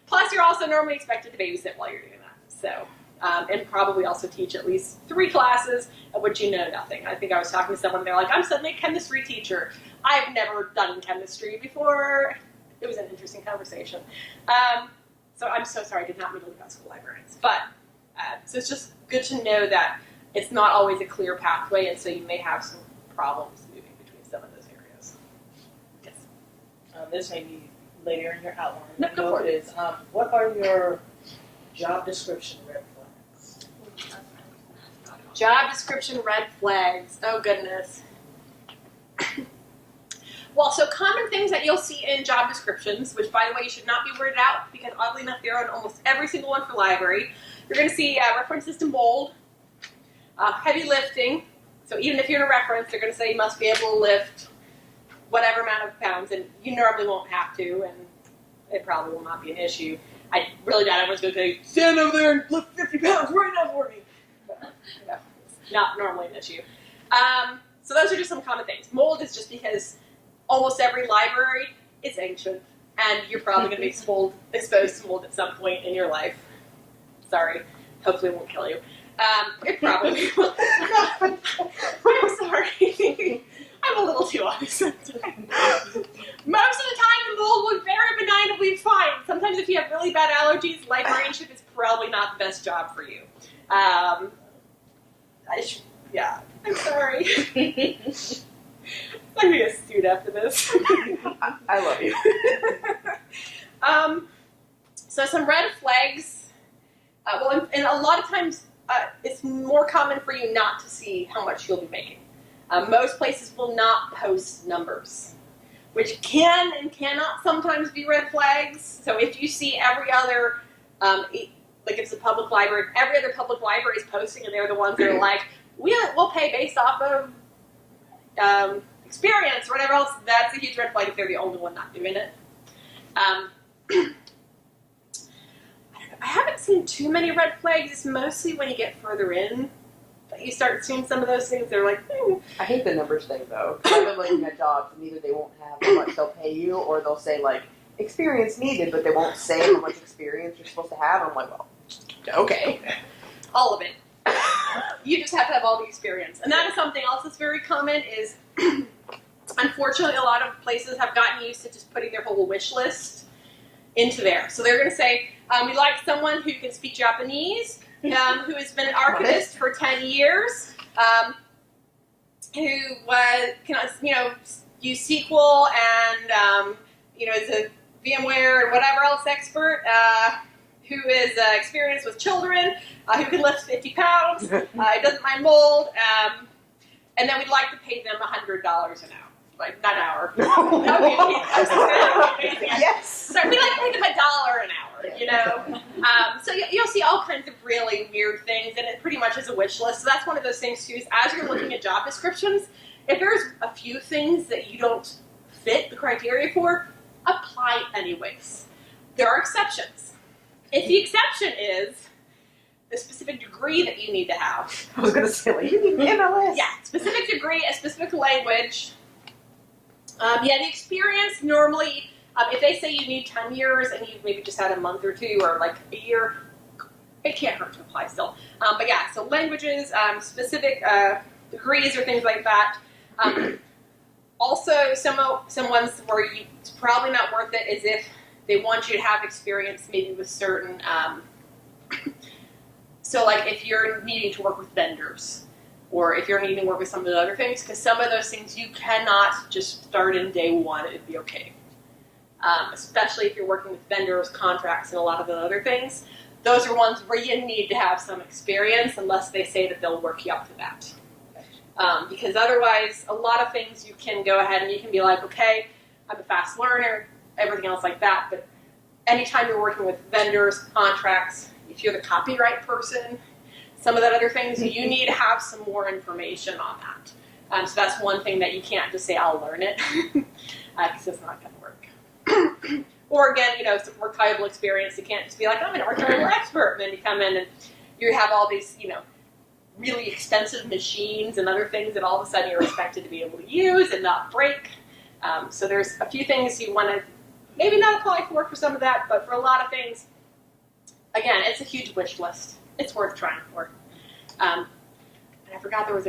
Plus, you're also normally expected to babysit while you're doing that. So, and probably also teach at least 3 classes of which you know nothing. I think I was talking to someone, and they're like, I'm suddenly a chemistry teacher. I've never done chemistry before. It was an interesting conversation. So I'm so sorry, I did not mean to leave out school librarians. But, so it's just good to know that it's not always a clear pathway, and so you may have some problems moving between some of those areas. Yes. This may be later in your outline. No, go for it. What are your job description red flags? Job description red flags. Oh, goodness. Well, so common things that you'll see in job descriptions, which, by the way, you should not be weirded out because, oddly enough, they're on almost every single one for library. You're going to see references to mold, heavy lifting. So even if you're in a reference, they're going to say you must be able to lift whatever amount of pounds, and you normally won't have to, and it probably will not be an issue. I really doubt everyone's going to say, stand over there and lift 50 pounds right now for me. But, it's not normally an issue. So those are just some common things. Mold is just because almost every library is ancient, and you're probably going to be exposed to mold at some point in your life. Sorry. Hopefully it won't kill you. It probably will. I'm sorry. I'm a little too honest sometimes. Most of the time, the mold will be very benign and we'll be fine. Sometimes if you have really bad allergies, librarianship is probably not the best job for you. Yeah, I'm sorry. I'm going to get sued after this. I love you. So some red flags. And a lot of times it's more common for you not to see how much you'll be making. Most places will not post numbers, which can and cannot sometimes be red flags. So if you see every other, like if it's a public library, every other public library is posting and they're the ones that are like, we'll pay based off of experience or whatever else, that's a huge red flag if they're the only one not doing it. I haven't seen too many red flags. It's mostly when you get further in that you start seeing some of those things. They're like, I hate the numbers thing though. Because I've been looking at jobs and either they won't have how much they'll pay you, or they'll say like experience needed, but they won't say how much experience you're supposed to have. I'm like, well, okay, all of it. You just have to have all the experience, and that is something else that's very common. Is unfortunately, a lot of places have gotten used to just putting their whole wish list into there. So they're going to say, we'd like someone who can speak Japanese, who has been an archivist for 10 years, who can, use SQL and, is a VMware and whatever else expert, who is experienced with children, who can lift 50 pounds, doesn't mind mold, and then we'd like to pay them $100 an hour. Like, not an hour. Yes. So we'd like to pay them $1 an hour, So you'll see all kinds of really weird things, and it pretty much is a wish list. So that's one of those things, too, is as you're looking at job descriptions, if there's a few things that you don't fit the criteria for, apply anyways. There are exceptions. If the exception is the specific degree that you need to have. I was going to say, like, you need MLS. Yeah, specific degree, a specific language. The experience normally, if they say you need 10 years and you've maybe just had a month or two or like a year, it can't hurt to apply still. But yeah, so languages, specific degrees or things like that. Also, some ones where it's probably not worth it is if they want you to have experience maybe with certain, so like if you're needing to work with vendors, or if you're needing to work with some of the other things, because some of those things you cannot just start in day one, it'd be okay. Especially if you're working with vendors, contracts, and a lot of the other things. Those are ones where you need to have some experience unless they say that they'll work you up to that. Because otherwise, a lot of things you can go ahead and you can be like, okay, I'm a fast learner, everything else like that, but anytime you're working with vendors, contracts, if you're the copyright person, some of that other things, you need to have some more information on that. So that's one thing that you can't just say, I'll learn it, because it's not going to work. Or again, some archival experience, you can't just be like, I'm an archival expert, and then you come in and you have all these, really expensive machines and other things that all of a sudden you're expected to be able to use and not break. So there's a few things you want to maybe not apply for some of that, but for a lot of things, again, it's a huge wish list. It's worth trying for. And I forgot there was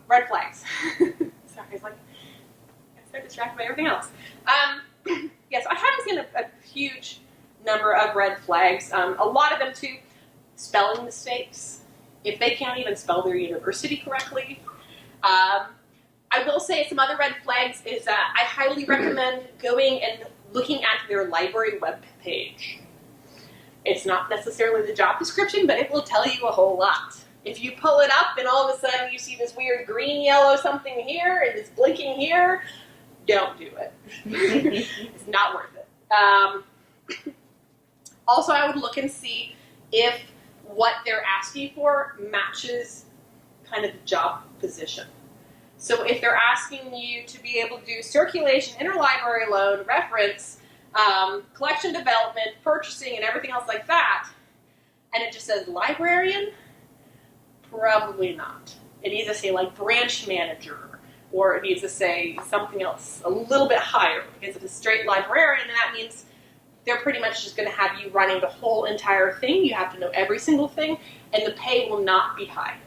red flags. Sorry, I was like, I'm so distracted by everything else. Yes, I haven't seen a huge number of red flags. A lot of them too, spelling mistakes. If they can't even spell their university correctly. I will say some other red flags is I highly recommend going and looking at their library webpage. It's not necessarily the job description, but it will tell you a whole lot. If you pull it up and all of a sudden you see this weird green, yellow something here and it's blinking here, don't do it. It's not worth it. Also, I would look and see if what they're asking for matches kind of the job position. So if they're asking you to be able to do circulation, interlibrary loan, reference, collection development, purchasing, and everything else like that, and it just says librarian, probably not. It needs to say like branch manager, or it needs to say something else a little bit higher, because if it's straight librarian, that means they're pretty much just going to have you running the whole entire thing. You have to know every single thing, and the pay will not be high.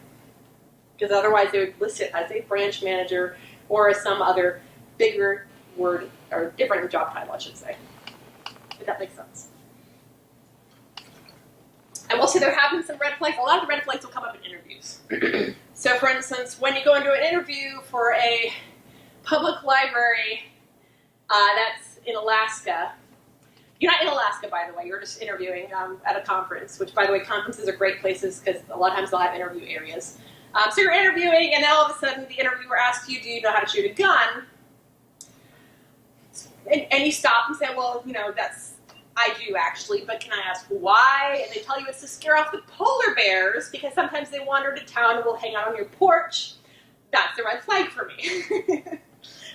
Because otherwise they would list it as a branch manager or as some other bigger word, or different job title, I should say. If that makes sense. I will say there have been some red flags. A lot of the red flags will come up in interviews. So for instance, when you go into an interview for a public library that's in Alaska, you're not in Alaska, by the way, you're just interviewing at a conference, which, by the way, conferences are great places because a lot of times they'll have interview areas. So you're interviewing, and then all of a sudden the interviewer asks you, do you know how to shoot a gun? And you stop and say, well, I do actually, but can I ask why? And they tell you it's to scare off the polar bears because sometimes they wander to town and will hang out on your porch. That's a red flag for me.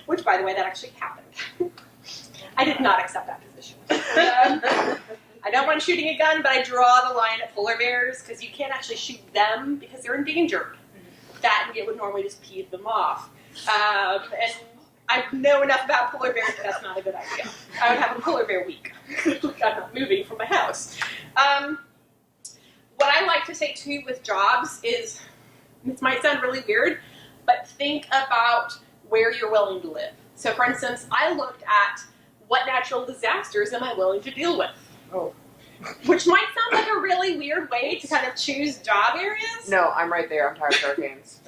Which, by the way, that actually happened. I did not accept that position. I don't mind shooting a gun, but I draw the line at polar bears because you can't actually shoot them because they're endangered. That it would normally just pee them off. And I know enough about polar bears that that's not a good idea. I would have a polar bear week. I'm not moving from my house. What I like to say too with jobs is, this might sound really weird, but think about where you're willing to live. So for instance, I looked at what natural disasters am I willing to deal with? Oh. Which might sound like a really weird way to kind of choose job areas. No, I'm right there. I'm tired of hurricanes.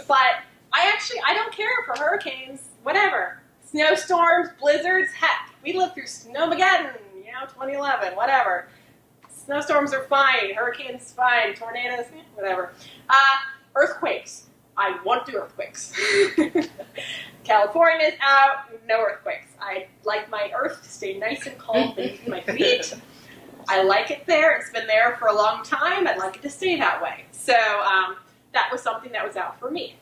But I don't care for hurricanes, whatever. Snowstorms, blizzards, heck, we lived through Snowmageddon, 2011, whatever. Snowstorms are fine, hurricanes fine, tornadoes, whatever. Earthquakes, I want the earthquakes. California's out, no earthquakes. I like my earth to stay nice and cold beneath my feet. I like it there, it's been there for a long time, I'd like it to stay that way. So that was something that was out for me.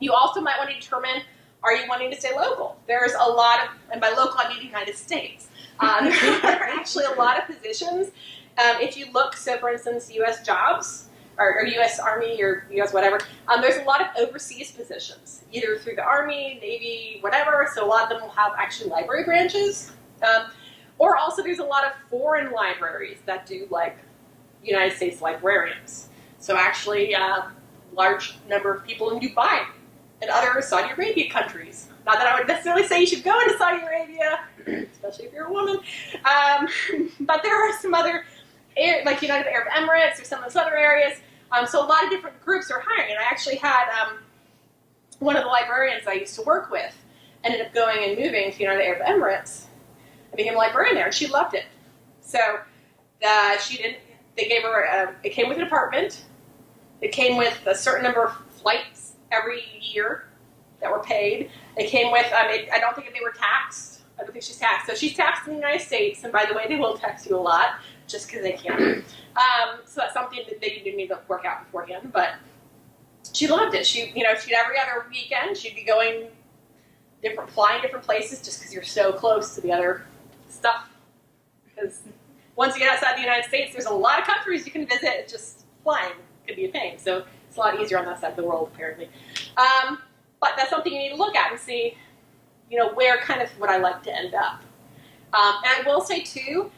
You also might want to determine, are you wanting to stay local? There's a lot of, and by local I mean the United States. There are actually a lot of positions. If you look, so for instance, U.S. jobs, or U.S. Army, or U.S. whatever, there's a lot of overseas positions, either through the Army, Navy, whatever, so a lot of them will have actually library branches. Or also there's a lot of foreign libraries that do like United States librarians. So actually large number of people in Dubai and other Saudi Arabia countries. Not that I would necessarily say you should go into Saudi Arabia, especially if you're a woman, but there are some other, like United Arab Emirates or some of those other areas. So a lot of different groups are hiring. And I actually had one of the librarians I used to work with ended up going and moving to United Arab Emirates. I became a librarian there, and she loved it. So they gave her, it came with an apartment. It came with a certain number of flights every year that were paid. It came with, I don't think they were taxed. I don't think she's taxed. So she's taxed in the United States, and by the way, they will tax you a lot, just because they can. So that's something that they didn't need to work out beforehand, but she loved it. She'd every other weekend, she'd be going flying different places just because you're so close to the other stuff. Because once you get outside the United States, there's a lot of countries you can visit. It's just flying could be a pain. So it's a lot easier on that side of the world, apparently. But that's something you need to look at and see, where kind of would I like to end up. And I will say, too,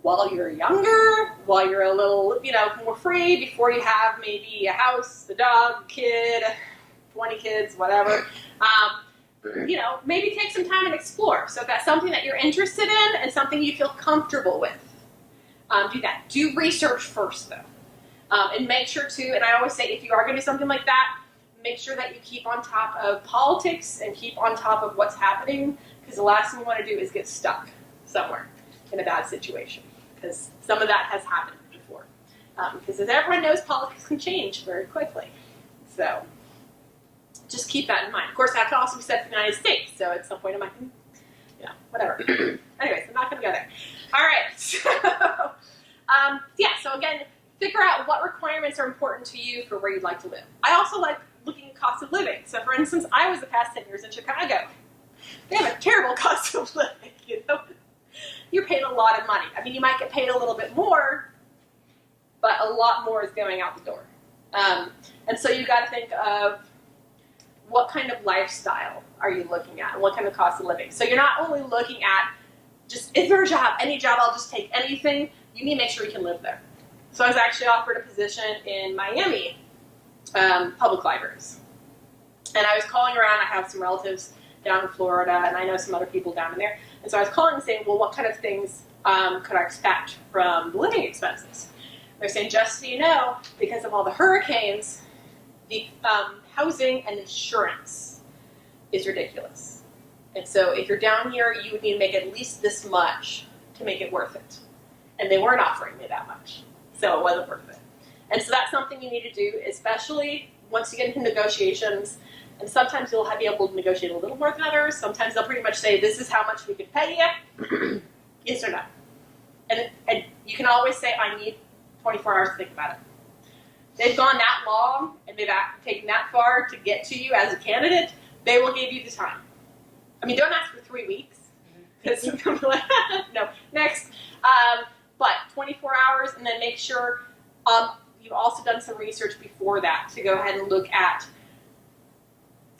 while you're younger, while you're a little, more free, before you have maybe a house, a dog, a kid, 20 kids, whatever, maybe take some time and explore. So if that's something that you're interested in and something you feel comfortable with, do that. Do research first, though. And make sure to, and I always say, if you are going to do something like that, make sure that you keep on top of politics and keep on top of what's happening, because the last thing you want to do is get stuck somewhere in a bad situation, because some of that has happened before. Because as everyone knows, politics can change very quickly. So just keep that in mind. Of course, that can also be said for the United States, so at some point it might be, whatever. Anyways, I'm not going to go there. All right. So again, figure out what requirements are important to you for where you'd like to live. I also like looking at cost of living. So for instance, I was the past 10 years in Chicago. They have a terrible cost of living, You're paying a lot of money. I mean, you might get paid a little bit more, but a lot more is going out the door. And so you got to think of what kind of lifestyle are you looking at and what kind of cost of living. So you're not only looking at just, is there a job, any job, I'll just take anything. You need to make sure you can live there. So I was actually offered a position in Miami public libraries. And I was calling around. I have some relatives down in Florida, and I know some other people down in there. And so I was calling and saying, well, what kind of things could I expect from the living expenses? They're saying, just so you know, because of all the hurricanes, the housing and insurance is ridiculous. And so if you're down here, you would need to make at least this much to make it worth it. And they weren't offering me that much. So it wasn't worth it. And so that's something you need to do, especially once you get into negotiations. And sometimes you'll be able to negotiate a little more than others. Sometimes they'll pretty much say, this is how much we could pay you. Yes or no. And you can always say, I need 24 hours to think about it. They've gone that long and they've taken that far to get to you as a candidate, they will give you the time. I mean, don't ask for 3 weeks. Because you'll be like, no, next. But 24 hours, and then make sure you've also done some research before that to go ahead and look at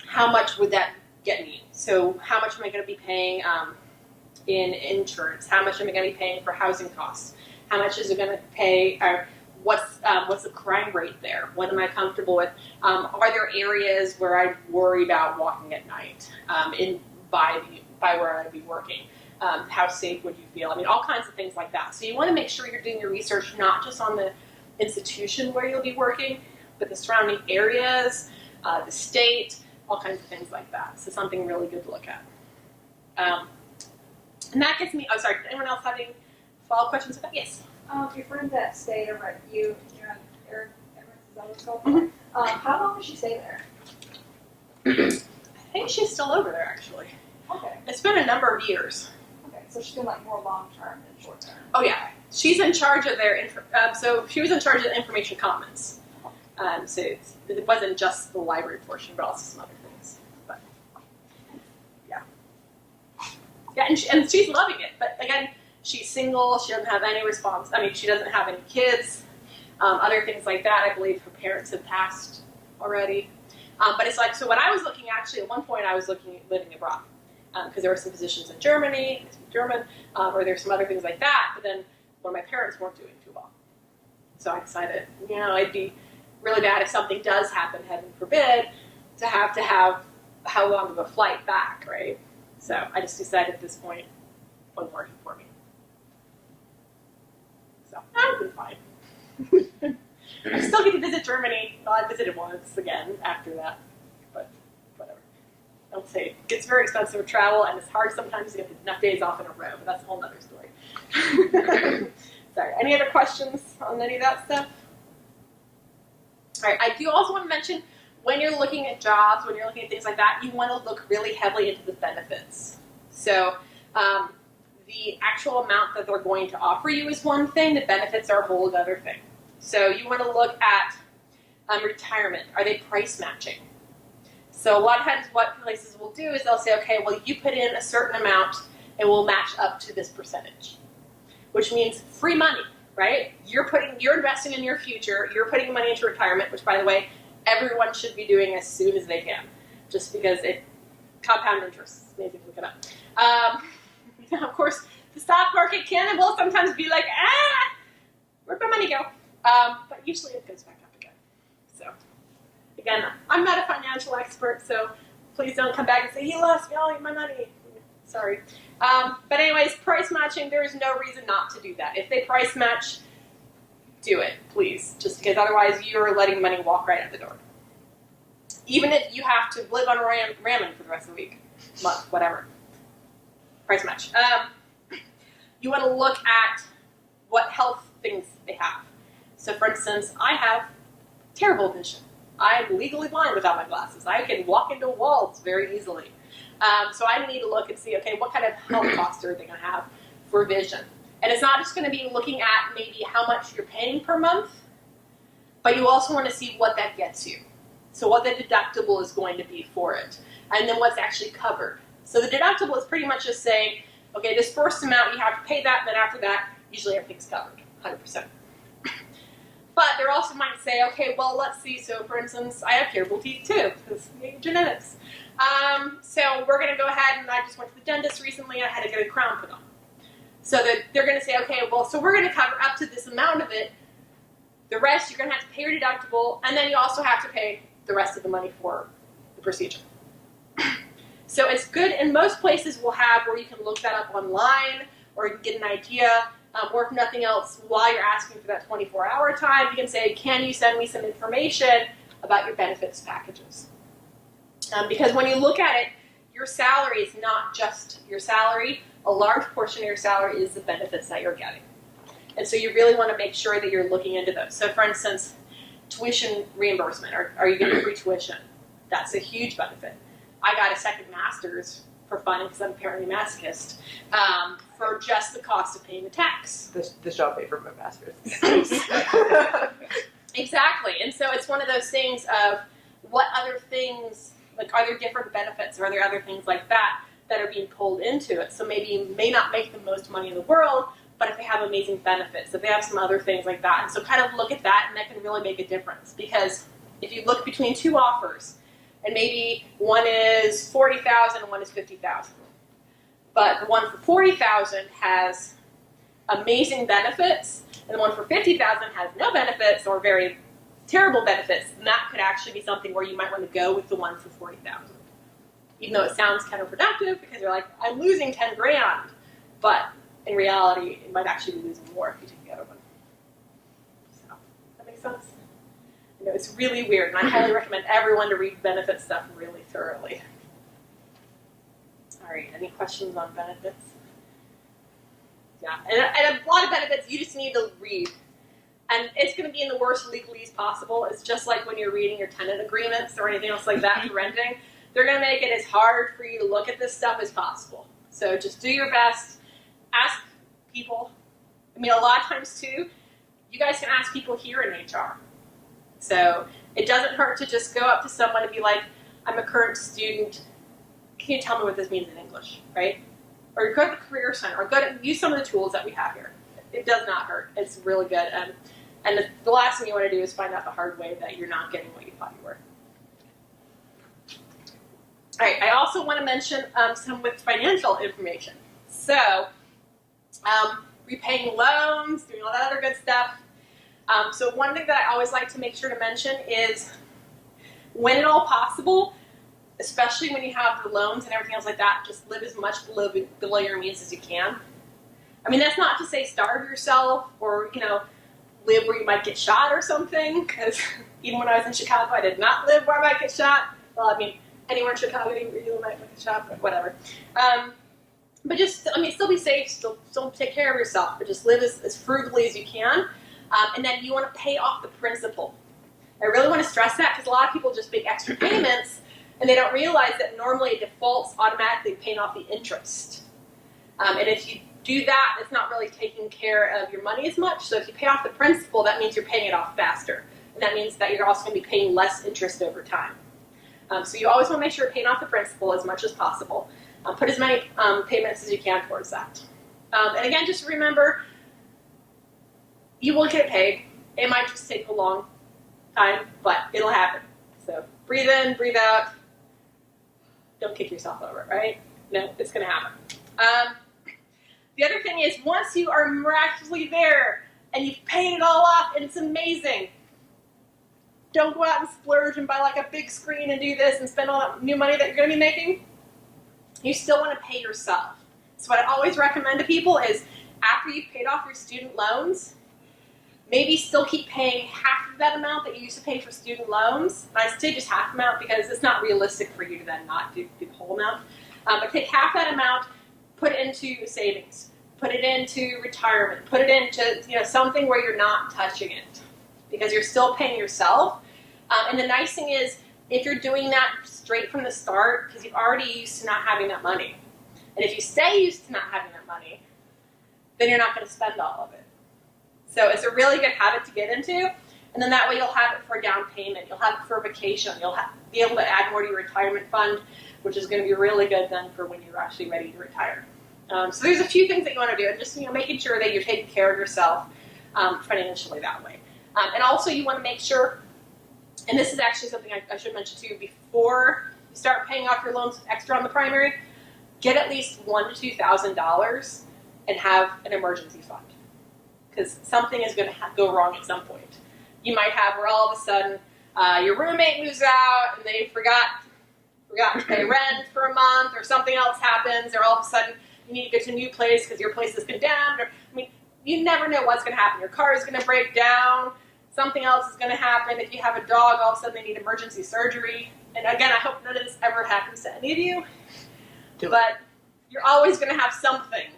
how much would that get me. So how much am I going to be paying in insurance? How much am I going to be paying for housing costs? How much is it going to pay, or what's the crime rate there? What am I comfortable with? Are there areas where I worry about walking at night by where I'd be working? How safe would you feel? I mean, all kinds of things like that. So you want to make sure you're doing your research not just on the institution where you'll be working, but the surrounding areas, the state, all kinds of things like that. So something really good to look at. And that gets me, sorry, anyone else having follow-up questions about that? Yes. Your friend that stayed over at you're on Eric, is that what it's called? Mhm. How long did she stay there? I think she's still over there, actually. Okay. It's been a number of years. Okay, so she's been like more long-term than short-term. Oh, yeah. She's in charge of their, so she was in charge of the information commons. So it wasn't just the library portion, but also some other things. But, yeah. Yeah, and she's loving it. But again, she's single. She doesn't have any response. I mean, she doesn't have any kids. Other things like that. I believe her parents have passed already. But it's like, so when I was looking, actually, at one point I was looking at living abroad. Because there were some positions in Germany, I speak German, or there's some other things like that. But then one of my parents weren't doing too well. So I decided, it'd be really bad if something does happen, heaven forbid, to have how long of a flight back, right? So I just decided at this point it wasn't working for me. So I've been fine. I still get to visit Germany. Well, I visited once again after that, but whatever. I would say it gets very expensive to travel, and it's hard sometimes to get enough days off in a row, but that's a whole other story. Sorry, any other questions on any of that stuff? All right, I do also want to mention, when you're looking at jobs, when you're looking at things like that, you want to look really heavily into the benefits. So the actual amount that they're going to offer you is one thing, the benefits are a whole other thing. So you want to look at retirement. Are they price matching? So a lot of times what places will do is they'll say, okay, well, you put in a certain amount and we'll match up to this percentage, which means free money, right? You're investing in your future. You're putting money into retirement, which, by the way, everyone should be doing as soon as they can, just because it compound interest. It's amazing to look it up. Of course, the stock market can and will sometimes be like, where'd my money go? But usually it goes back up again. So, again, I'm not a financial expert, so please don't come back and say, you lost me all my money. Sorry. But anyways, price matching, there is no reason not to do that. If they price match, do it, please. Just because otherwise you're letting money walk right out the door. Even if you have to live on ramen for the rest of the week, month, whatever. Price match. You want to look at what health things they have. So for instance, I have terrible vision. I'm legally blind without my glasses. I can walk into walls very easily. So I need to look and see, okay, what kind of health costs are they going to have for vision? And it's not just going to be looking at maybe how much you're paying per month, but you also want to see what that gets you. So what the deductible is going to be for it, and then what's actually covered. So the deductible is pretty much just saying, okay, this first amount, you have to pay that, and then after that, usually everything's covered, 100%. But they also might say, okay, well, let's see. So for instance, I have terrible teeth too, because genetics. So we're going to go ahead, and I just went to the dentist recently, and I had to get a crown put on. So they're going to say, okay, well, so we're going to cover up to this amount of it. The rest, you're going to have to pay your deductible, and then you also have to pay the rest of the money for the procedure. So it's good, and most places will have where you can look that up online, or you can get an idea, or if nothing else, while you're asking for that 24-hour time, you can say, can you send me some information about your benefits packages? Because when you look at it, your salary is not just your salary. A large portion of your salary is the benefits that you're getting. And so you really want to make sure that you're looking into those. So for instance, tuition reimbursement. Are you getting free tuition? That's a huge benefit. I got a second master's for fun because I'm apparently a masochist, for just the cost of paying the tax. This job paid for my master's. Exactly. And so it's one of those things of what other things, like are there different benefits, or are there other things like that that are being pulled into it? So maybe you may not make the most money in the world, but if they have amazing benefits, if they have some other things like that. And so kind of look at that, and that can really make a difference. Because if you look between two offers, and maybe one is $40,000 and one is $50,000, but the one for $40,000 has amazing benefits, and the one for 50,000 has no benefits or very terrible benefits, then that could actually be something where you might want to go with the one for 40,000. Even though it sounds counterproductive because you're like, I'm losing 10 grand, but in reality, it might actually be losing more if you take the other one. So, that makes sense? I know it's really weird, and I highly recommend everyone to read benefit stuff really thoroughly. All right, any questions on benefits? Yeah, and a lot of benefits you just need to read. And it's going to be in the worst legalese possible. It's just like when you're reading your tenant agreements or anything else like that for renting. They're going to make it as hard for you to look at this stuff as possible. So just do your best. Ask people. I mean, a lot of times, too, you guys can ask people here in HR. So it doesn't hurt to just go up to someone and be like, I'm a current student. Can you tell me what this means in English, right? Or go to the Career Center, or use some of the tools that we have here. It does not hurt. It's really good. And the last thing you want to do is find out the hard way that you're not getting what you thought you were. All right, I also want to mention some with financial information. So, repaying loans, doing all that other good stuff. So one thing that I always like to make sure to mention is when at all possible, especially when you have the loans and everything else like that, just live as much below your means as you can. I mean, that's not to say starve yourself or, live where you might get shot or something, because even when I was in Chicago, I did not live where I might get shot. Well, I mean, anywhere in Chicago, you might get shot, but whatever. But just, still be safe, still take care of yourself, but just live as frugally as you can. And then you want to pay off the principal. I really want to stress that because a lot of people just make extra payments and they don't realize that normally it defaults automatically paying off the interest. And if you do that, it's not really taking care of your money as much. So if you pay off the principal, that means you're paying it off faster. And that means that you're also going to be paying less interest over time. So you always want to make sure you're paying off the principal as much as possible. Put as many payments as you can towards that. And again, just remember, you will get paid. It might just take a long time, but it'll happen. So breathe in, breathe out. Don't kick yourself over, right? No, it's going to happen. The other thing is, once you are miraculously there and you've paid it all off and it's amazing, don't go out and splurge and buy like a big screen and do this and spend all that new money that you're going to be making. You still want to pay yourself. So what I always recommend to people is after you've paid off your student loans, maybe still keep paying half of that amount that you used to pay for student loans. And I say just half amount because it's not realistic for you to then not do the whole amount. But take half that amount, put it into savings, put it into retirement, put it into something where you're not touching it because you're still paying yourself. And the nice thing is, if you're doing that straight from the start, because you're already used to not having that money, and if you stay used to not having that money, then you're not going to spend all of it. So it's a really good habit to get into, and then that way you'll have it for a down payment, you'll have it for a vacation, you'll be able to add more to your retirement fund, which is going to be really good then for when you're actually ready to retire. So there's a few things that you want to do, and just making sure that you're taking care of yourself financially that way. And also you want to make sure, and this is actually something I should mention too, before you start paying off your loans extra on the primary, get at least $1,000 to $2,000 and have an emergency fund. Because something is going to go wrong at some point. You might have where all of a sudden your roommate moves out and they forgot to pay rent for a month, or something else happens, or all of a sudden you need to get to a new place because your place is condemned. You never know what's going to happen. Your car is going to break down. Something else is going to happen. If you have a dog, all of a sudden they need emergency surgery. And again, I hope none of this ever happens to any of you. But you're always going to have something.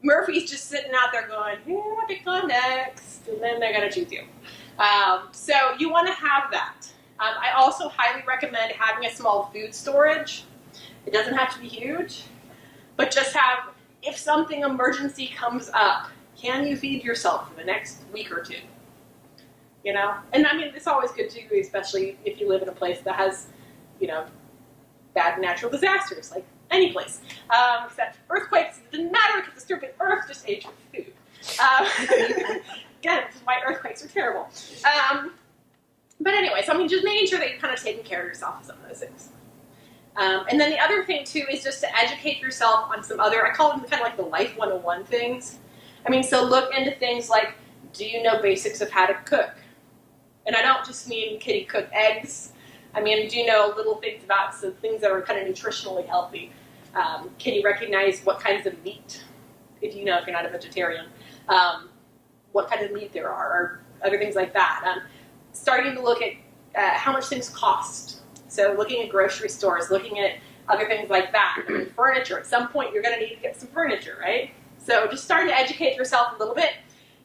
Murphy's just sitting out there going, what to go next? And then they're going to choose you. So you want to have that. I also highly recommend having a small food storage. It doesn't have to be huge. But just have, if something emergency comes up, can you feed yourself for the next week or two? And it's always good too, especially if you live in a place that has, bad natural disasters, like any place. Except earthquakes, it didn't matter because the stupid earth just ate your food. Again, this is why earthquakes are terrible. But anyway, so just making sure that you're kind of taking care of yourself with some of those things. And then the other thing too is just to educate yourself on some other, I call them kind of like the life 101 things. I mean, so look into things like, do you know basics of how to cook? And I don't just mean, can you cook eggs? I mean, do you know little things about some things that are kind of nutritionally healthy? Can you recognize what kinds of meat, if you're not a vegetarian, what kind of meat there are, or other things like that. Starting to look at how much things cost. So looking at grocery stores, looking at other things like that. I mean, furniture. At some point, you're going to need to get some furniture, right? So just starting to educate yourself a little bit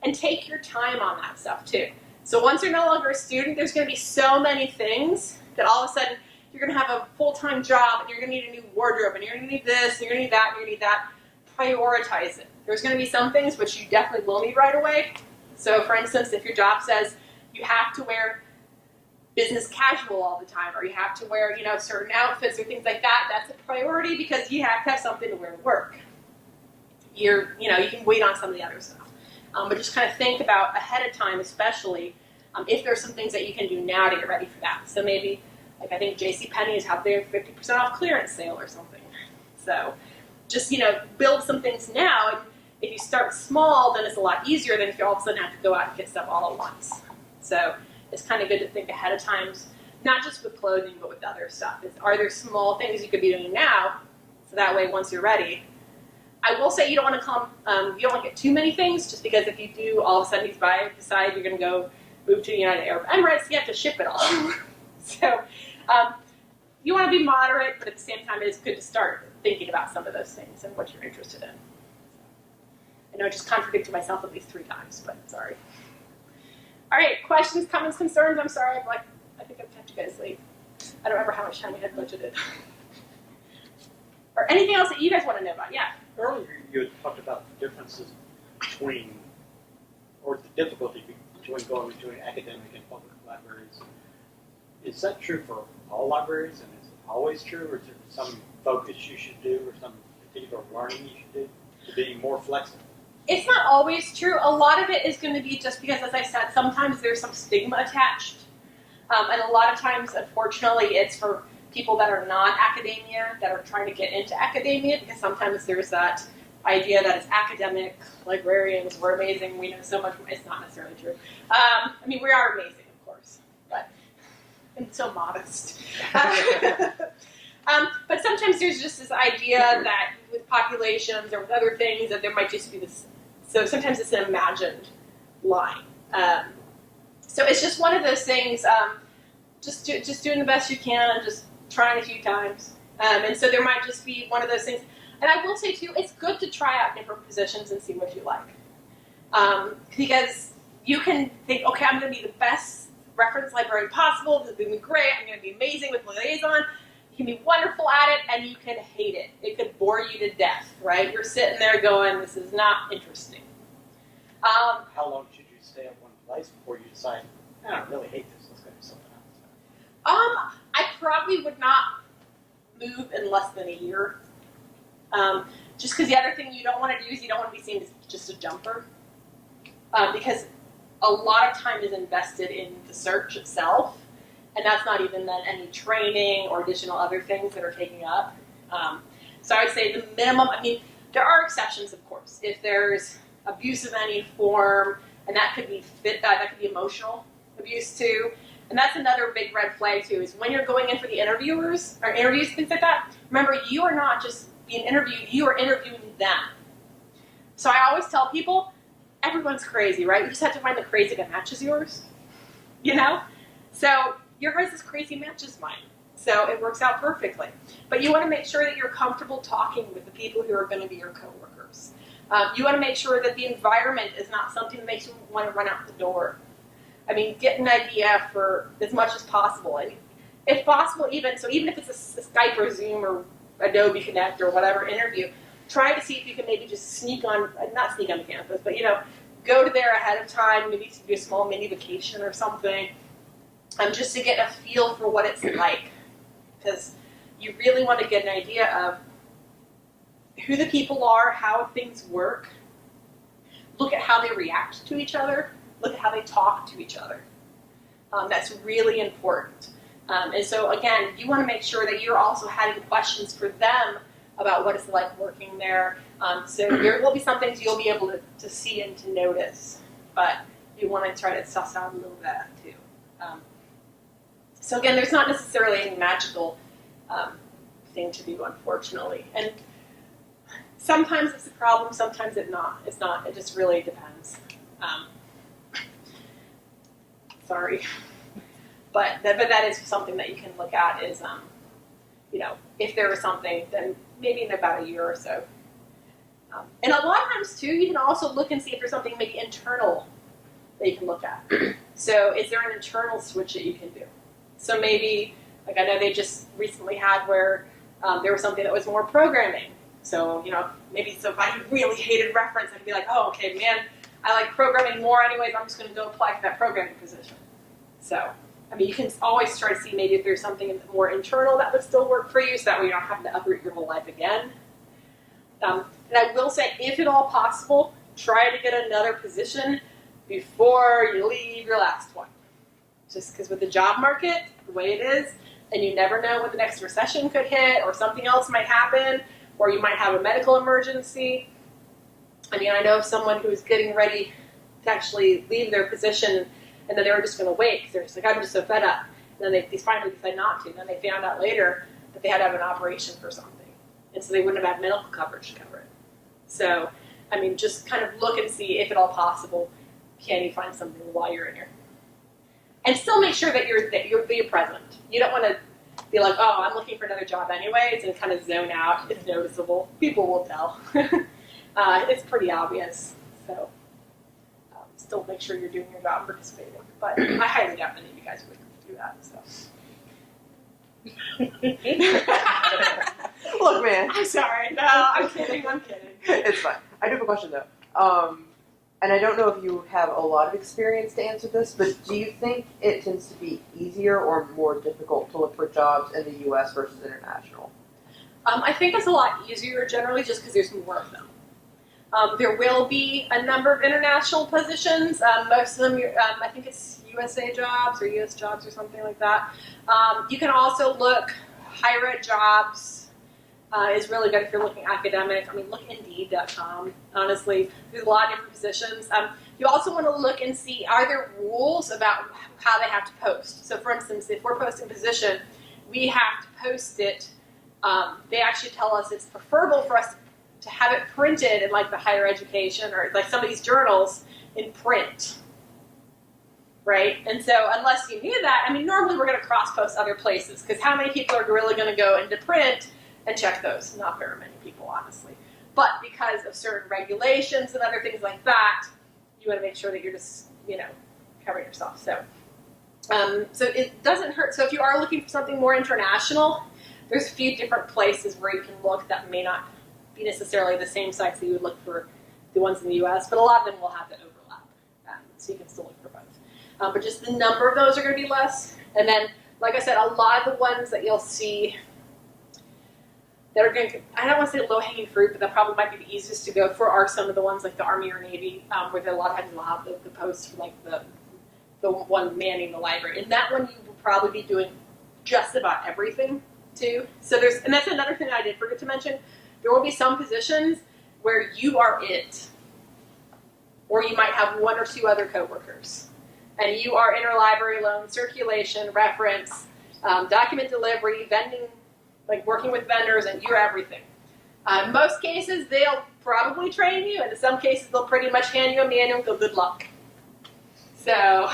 and take your time on that stuff too. So once you're no longer a student, there's going to be so many things that all of a sudden you're going to have a full-time job and you're going to need a new wardrobe and you're going to need this and you're going to need that and you're going to need that. Prioritize it. There's going to be some things which you definitely will need right away. So for instance, if your job says you have to wear business casual all the time or you have to wear, certain outfits or things like that, that's a priority because you have to have something to wear to work. You can wait on some of the other stuff. But just kind of think about ahead of time, especially if there's some things that you can do now to get ready for that. So maybe, like I think JCPenney is out there 50% off clearance sale or something. So just, build some things now. And if you start small, then it's a lot easier than if you all of a sudden have to go out and get stuff all at once. So it's kind of good to think ahead of times, not just with clothing, but with other stuff. Are there small things you could be doing now? So that way, once you're ready. I will say you don't want to get too many things, just because if you do, all of a sudden decide you're going to go move to United Arab Emirates, you have to ship it all. So you want to be moderate, but at the same time, it is good to start thinking about some of those things and what you're interested in. I know I just contradicted myself at least 3 times, but sorry. All right, questions, comments, concerns? I'm sorry, I think I've kept you guys late. I don't remember how much time we had budgeted. Or anything else that you guys want to know about? Yeah. Earlier, you had talked about the differences or the difficulty going between academic and public libraries. Is that true for all libraries, and is it always true, or is there some focus you should do, or some particular learning you should do to be more flexible? It's not always true. A lot of it is going to be just because, as I said, sometimes there's some stigma attached. And a lot of times, unfortunately, it's for people that are not academia, that are trying to get into academia, because sometimes there's that idea that it's academic, librarians, we're amazing, we know so much. It's not necessarily true. We are amazing, of course, but I'm so modest. But sometimes there's just this idea that with populations or with other things that there might just be this, so sometimes it's an imagined line. So it's just one of those things, just doing the best you can and just trying a few times. And so there might just be one of those things. And I will say too, it's good to try out different positions and see what you like. Because you can think, okay, I'm going to be the best reference librarian possible, this is going to be great, I'm going to be amazing with liaison. You can be wonderful at it, and you can hate it. It could bore you to death, right? You're sitting there going, this is not interesting. How long should you stay at one place before you decide, I really hate this, let's go do something else? I probably would not move in less than a year. Just because the other thing you don't want to do is you don't want to be seen as just a jumper. Because a lot of time is invested in the search itself, and that's not even then any training or additional other things that are taking up. So I would say the minimum, there are exceptions, of course. If there's abuse of any form, and that could be emotional abuse too. And that's another big red flag too, is when you're going in for the interviews, things like that, remember, you are not just being interviewed, you are interviewing them. So I always tell people, everyone's crazy, right? You just have to find the crazy that matches yours, So yours is crazy matches mine. So it works out perfectly. But you want to make sure that you're comfortable talking with the people who are going to be your coworkers. You want to make sure that the environment is not something that makes you want to run out the door. Get an idea for as much as possible. And if possible, even if it's a Skype or Zoom or Adobe Connect or whatever interview, try to see if you can maybe just not sneak on campus, but go to there ahead of time, maybe do a small mini vacation or something, just to get a feel for what it's like. Because you really want to get an idea of who the people are, how things work. Look at how they react to each other. Look at how they talk to each other. That's really important. And so, again, you want to make sure that you're also having questions for them about what it's like working there. So there will be some things you'll be able to see and to notice, but you want to try to suss out a little bit too. So again, there's not necessarily any magical thing to do, unfortunately. And sometimes it's a problem, sometimes it's not. It just really depends. Sorry. But that is something that you can look at is, if there is something, then maybe in about a year or so. And a lot of times, too, you can also look and see if there's something maybe internal that you can look at. So is there an internal switch that you can do? So maybe, like I know they just recently had where there was something that was more programming. So, maybe if I really hated reference, I'd be like, oh, okay, man, I like programming more anyways, I'm just going to go apply for that programming position. So, you can always try to see maybe if there's something more internal that would still work for you, so that way you're not having to uproot your whole life again. And I will say, if at all possible, try to get another position before you leave your last one. Just because with the job market, the way it is, and you never know when the next recession could hit, or something else might happen, or you might have a medical emergency. I know of someone who was getting ready to actually leave their position, and then they were just going to wait, because they're just like, I'm just so fed up. And then they finally decided not to, and then they found out later that they had to have an operation for something. And so they wouldn't have had medical coverage to cover it. So, just kind of look and see if at all possible, can you find something while you're in here. And still make sure that you're present. You don't want to be like, oh, I'm looking for another job anyways, and kind of zone out. It's noticeable. People will tell. It's pretty obvious. So still make sure you're doing your job and participating. But I highly doubt many of you guys would do that. So. Look, man. I'm sorry. No, I'm kidding. It's fine. I do have a question, though. And I don't know if you have a lot of experience to answer this, but do you think it tends to be easier or more difficult to look for jobs in the U.S. versus international? I think it's a lot easier generally just because there's more of them. There will be a number of international positions. Most of them, I think it's USA jobs or US jobs or something like that. You can also look, higher ed jobs is really good if you're looking academic. Look Indeed.com. Honestly, there's a lot of different positions. You also want to look and see, are there rules about how they have to post? So for instance, if we're posting a position, we have to post it. They actually tell us it's preferable for us to have it printed in like the higher education or like some of these journals in print. Right? And so unless you knew that, normally we're going to cross-post other places, because how many people are really going to go into print and check those? Not very many people, honestly. But because of certain regulations and other things like that, you want to make sure that you're just, covering yourself. So it doesn't hurt. So if you are looking for something more international, there's a few different places where you can look that may not be necessarily the same sites that you would look for the ones in the U.S., but a lot of them will have the overlap. So you can still look for both. But just the number of those are going to be less. And then, like I said, a lot of the ones that you'll see that are going to, I don't want to say low-hanging fruit, but that probably might be the easiest to go for are some of the ones like the Army or Navy, where a lot of times they'll have the posts for like the one manning the library. And that one you will probably be doing just about everything too. So and that's another thing I did forget to mention. There will be some positions where you are it, or you might have one or two other coworkers. And you are interlibrary loan, circulation, reference, document delivery, vending, like working with vendors, and you're everything. In most cases, they'll probably train you, and in some cases, they'll pretty much hand you a manual and go, good luck. So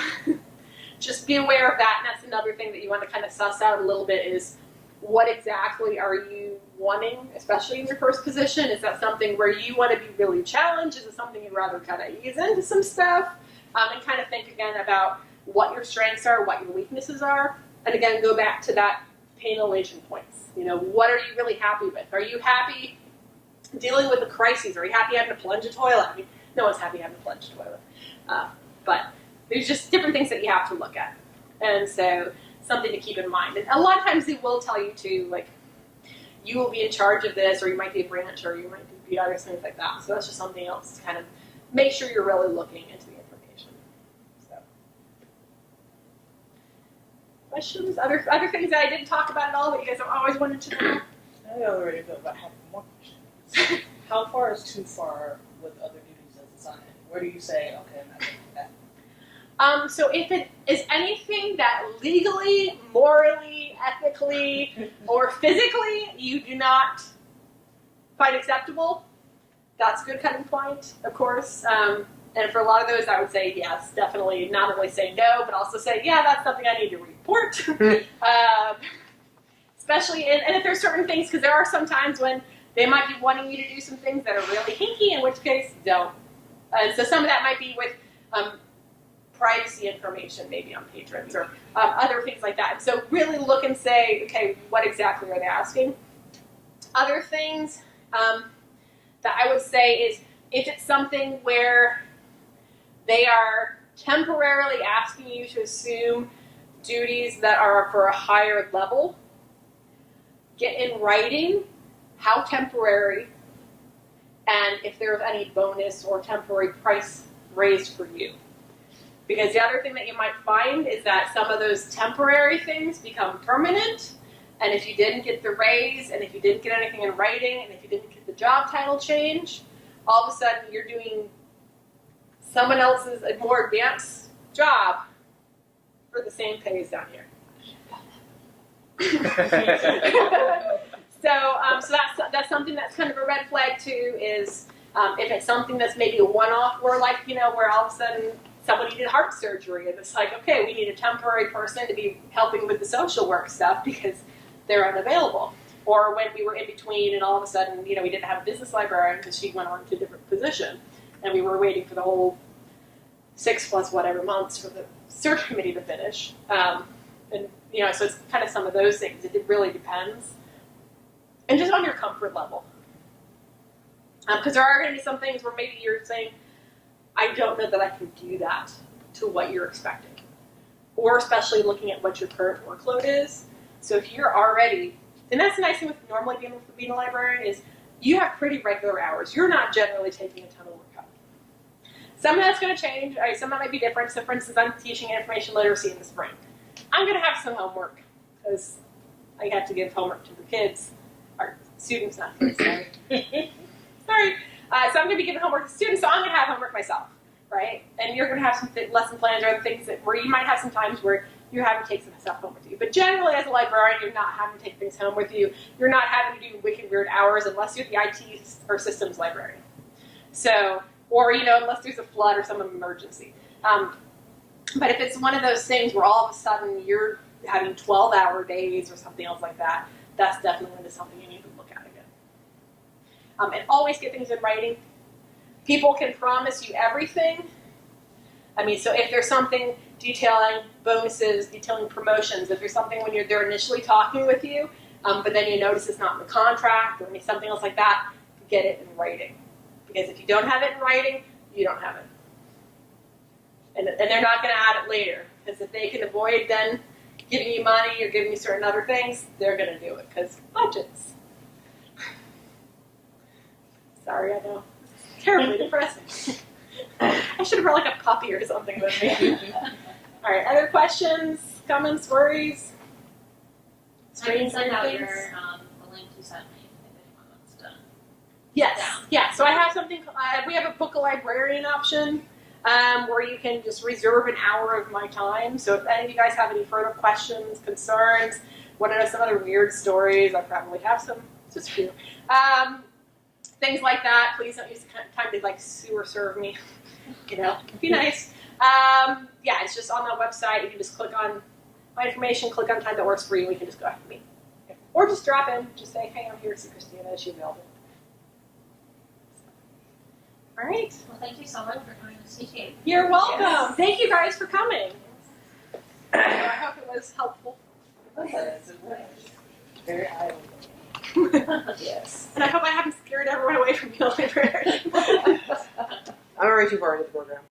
just be aware of that, and that's another thing that you want to kind of suss out a little bit is what exactly are you wanting, especially in your first position? Is that something where you want to be really challenged? Is it something you'd rather kind of ease into some stuff? And kind of think again about what your strengths are, what your weaknesses are, and again, go back to that pain elation points. What are you really happy with? Are you happy dealing with the crises? Are you happy having to plunge a toilet? No one's happy having to plunge a toilet. But there's just different things that you have to look at. And so something to keep in mind. And a lot of times they will tell you to, like, you will be in charge of this, or you might be a branch, or you might be other things like that. So that's just something else to kind of make sure you're really looking into the information. So, questions? Other things that I didn't talk about at all that you guys have always wanted to know? I already feel about having more questions. How far is too far with other duties as assigned? Where do you say, okay, I'm not going to do that? So if it is anything that legally, morally, ethically, or physically you do not find acceptable, that's a good cutting point, of course. And for a lot of those, I would say yes, definitely. Not only say no, but also say, yeah, that's something I need to report. Especially, and if there's certain things, because there are some times when they might be wanting you to do some things that are really hinky, in which case, don't. And so some of that might be with privacy information, maybe on patrons, or other things like that. And so really look and say, okay, what exactly are they asking? Other things that I would say is, if it's something where they are temporarily asking you to assume duties that are for a higher level, get in writing how temporary and if there's any bonus or temporary price raised for you. Because the other thing that you might find is that some of those temporary things become permanent, and if you didn't get the raise, and if you didn't get anything in writing, and if you didn't get the job title change, all of a sudden you're doing someone else's more advanced job for the same pay as down here. So that's something that's kind of a red flag too. Is if it's something that's maybe a one-off, where where all of a sudden someone needed heart surgery, and it's like, okay, we need a temporary person to be helping with the social work stuff because they're unavailable. Or when we were in between, and all of a sudden, we didn't have a business librarian because she went on to a different position, and we were waiting for the whole 6+ whatever months for the search committee to finish. So it's kind of some of those things. It really depends. And just on your comfort level. Because there are going to be some things where maybe you're saying, I don't know that I can do that to what you're expecting. Or especially looking at what your current workload is. So if you're already, and that's the nice thing with normally being a librarian is you have pretty regular hours. You're not generally taking a ton of work out. Some of that's going to change. Some of that might be different. So for instance, I'm teaching information literacy in the spring. I'm going to have some homework because I have to give homework to the kids, or students, not kids, sorry. Sorry. So I'm going to be giving homework to students, so I'm going to have homework myself, right? And you're going to have some lesson plans or other things where you might have some times where you're having to take some stuff home with you. But generally, as a librarian, you're not having to take things home with you. You're not having to do wicked weird hours unless you're the IT or systems librarian. So, or, unless there's a flood or some emergency. But if it's one of those things where all of a sudden you're having 12-hour days or something else like that, that's definitely something you need to look at again. And always get things in writing. People can promise you everything. So if there's something detailing bonuses, detailing promotions, if there's something when they're initially talking with you, but then you notice it's not in the contract or something else like that, get it in writing. Because if you don't have it in writing, you don't have it. And they're not going to add it later. Because if they can avoid then giving you money or giving you certain other things, they're going to do it. Because budgets. Sorry, I know. It's terribly depressing. I should have brought a puppy or something with me. All right, other questions, comments, worries? I can send out things? the link you sent me if anyone wants to. Yes. Down. Yeah. So I have something. We have a book a librarian option where you can just reserve an hour of my time. So if any of you guys have any further questions, concerns, want to know some other weird stories, I probably have some. Just a few. Things like that. Please don't use the time to sue or serve me. Be nice. It's just on the website. You can just click on my information, click on time that works for you, and we can just go ahead and meet. Or just drop in. Just say, hey, I'm here to see Christina. Is she available? All right. Well, thank you so much for coming to CT. You're welcome. Yes. Thank you guys for coming. I hope it was helpful. Very eye-opening. Yes. And I hope I haven't scared everyone away from the library. I'm already too far into the program.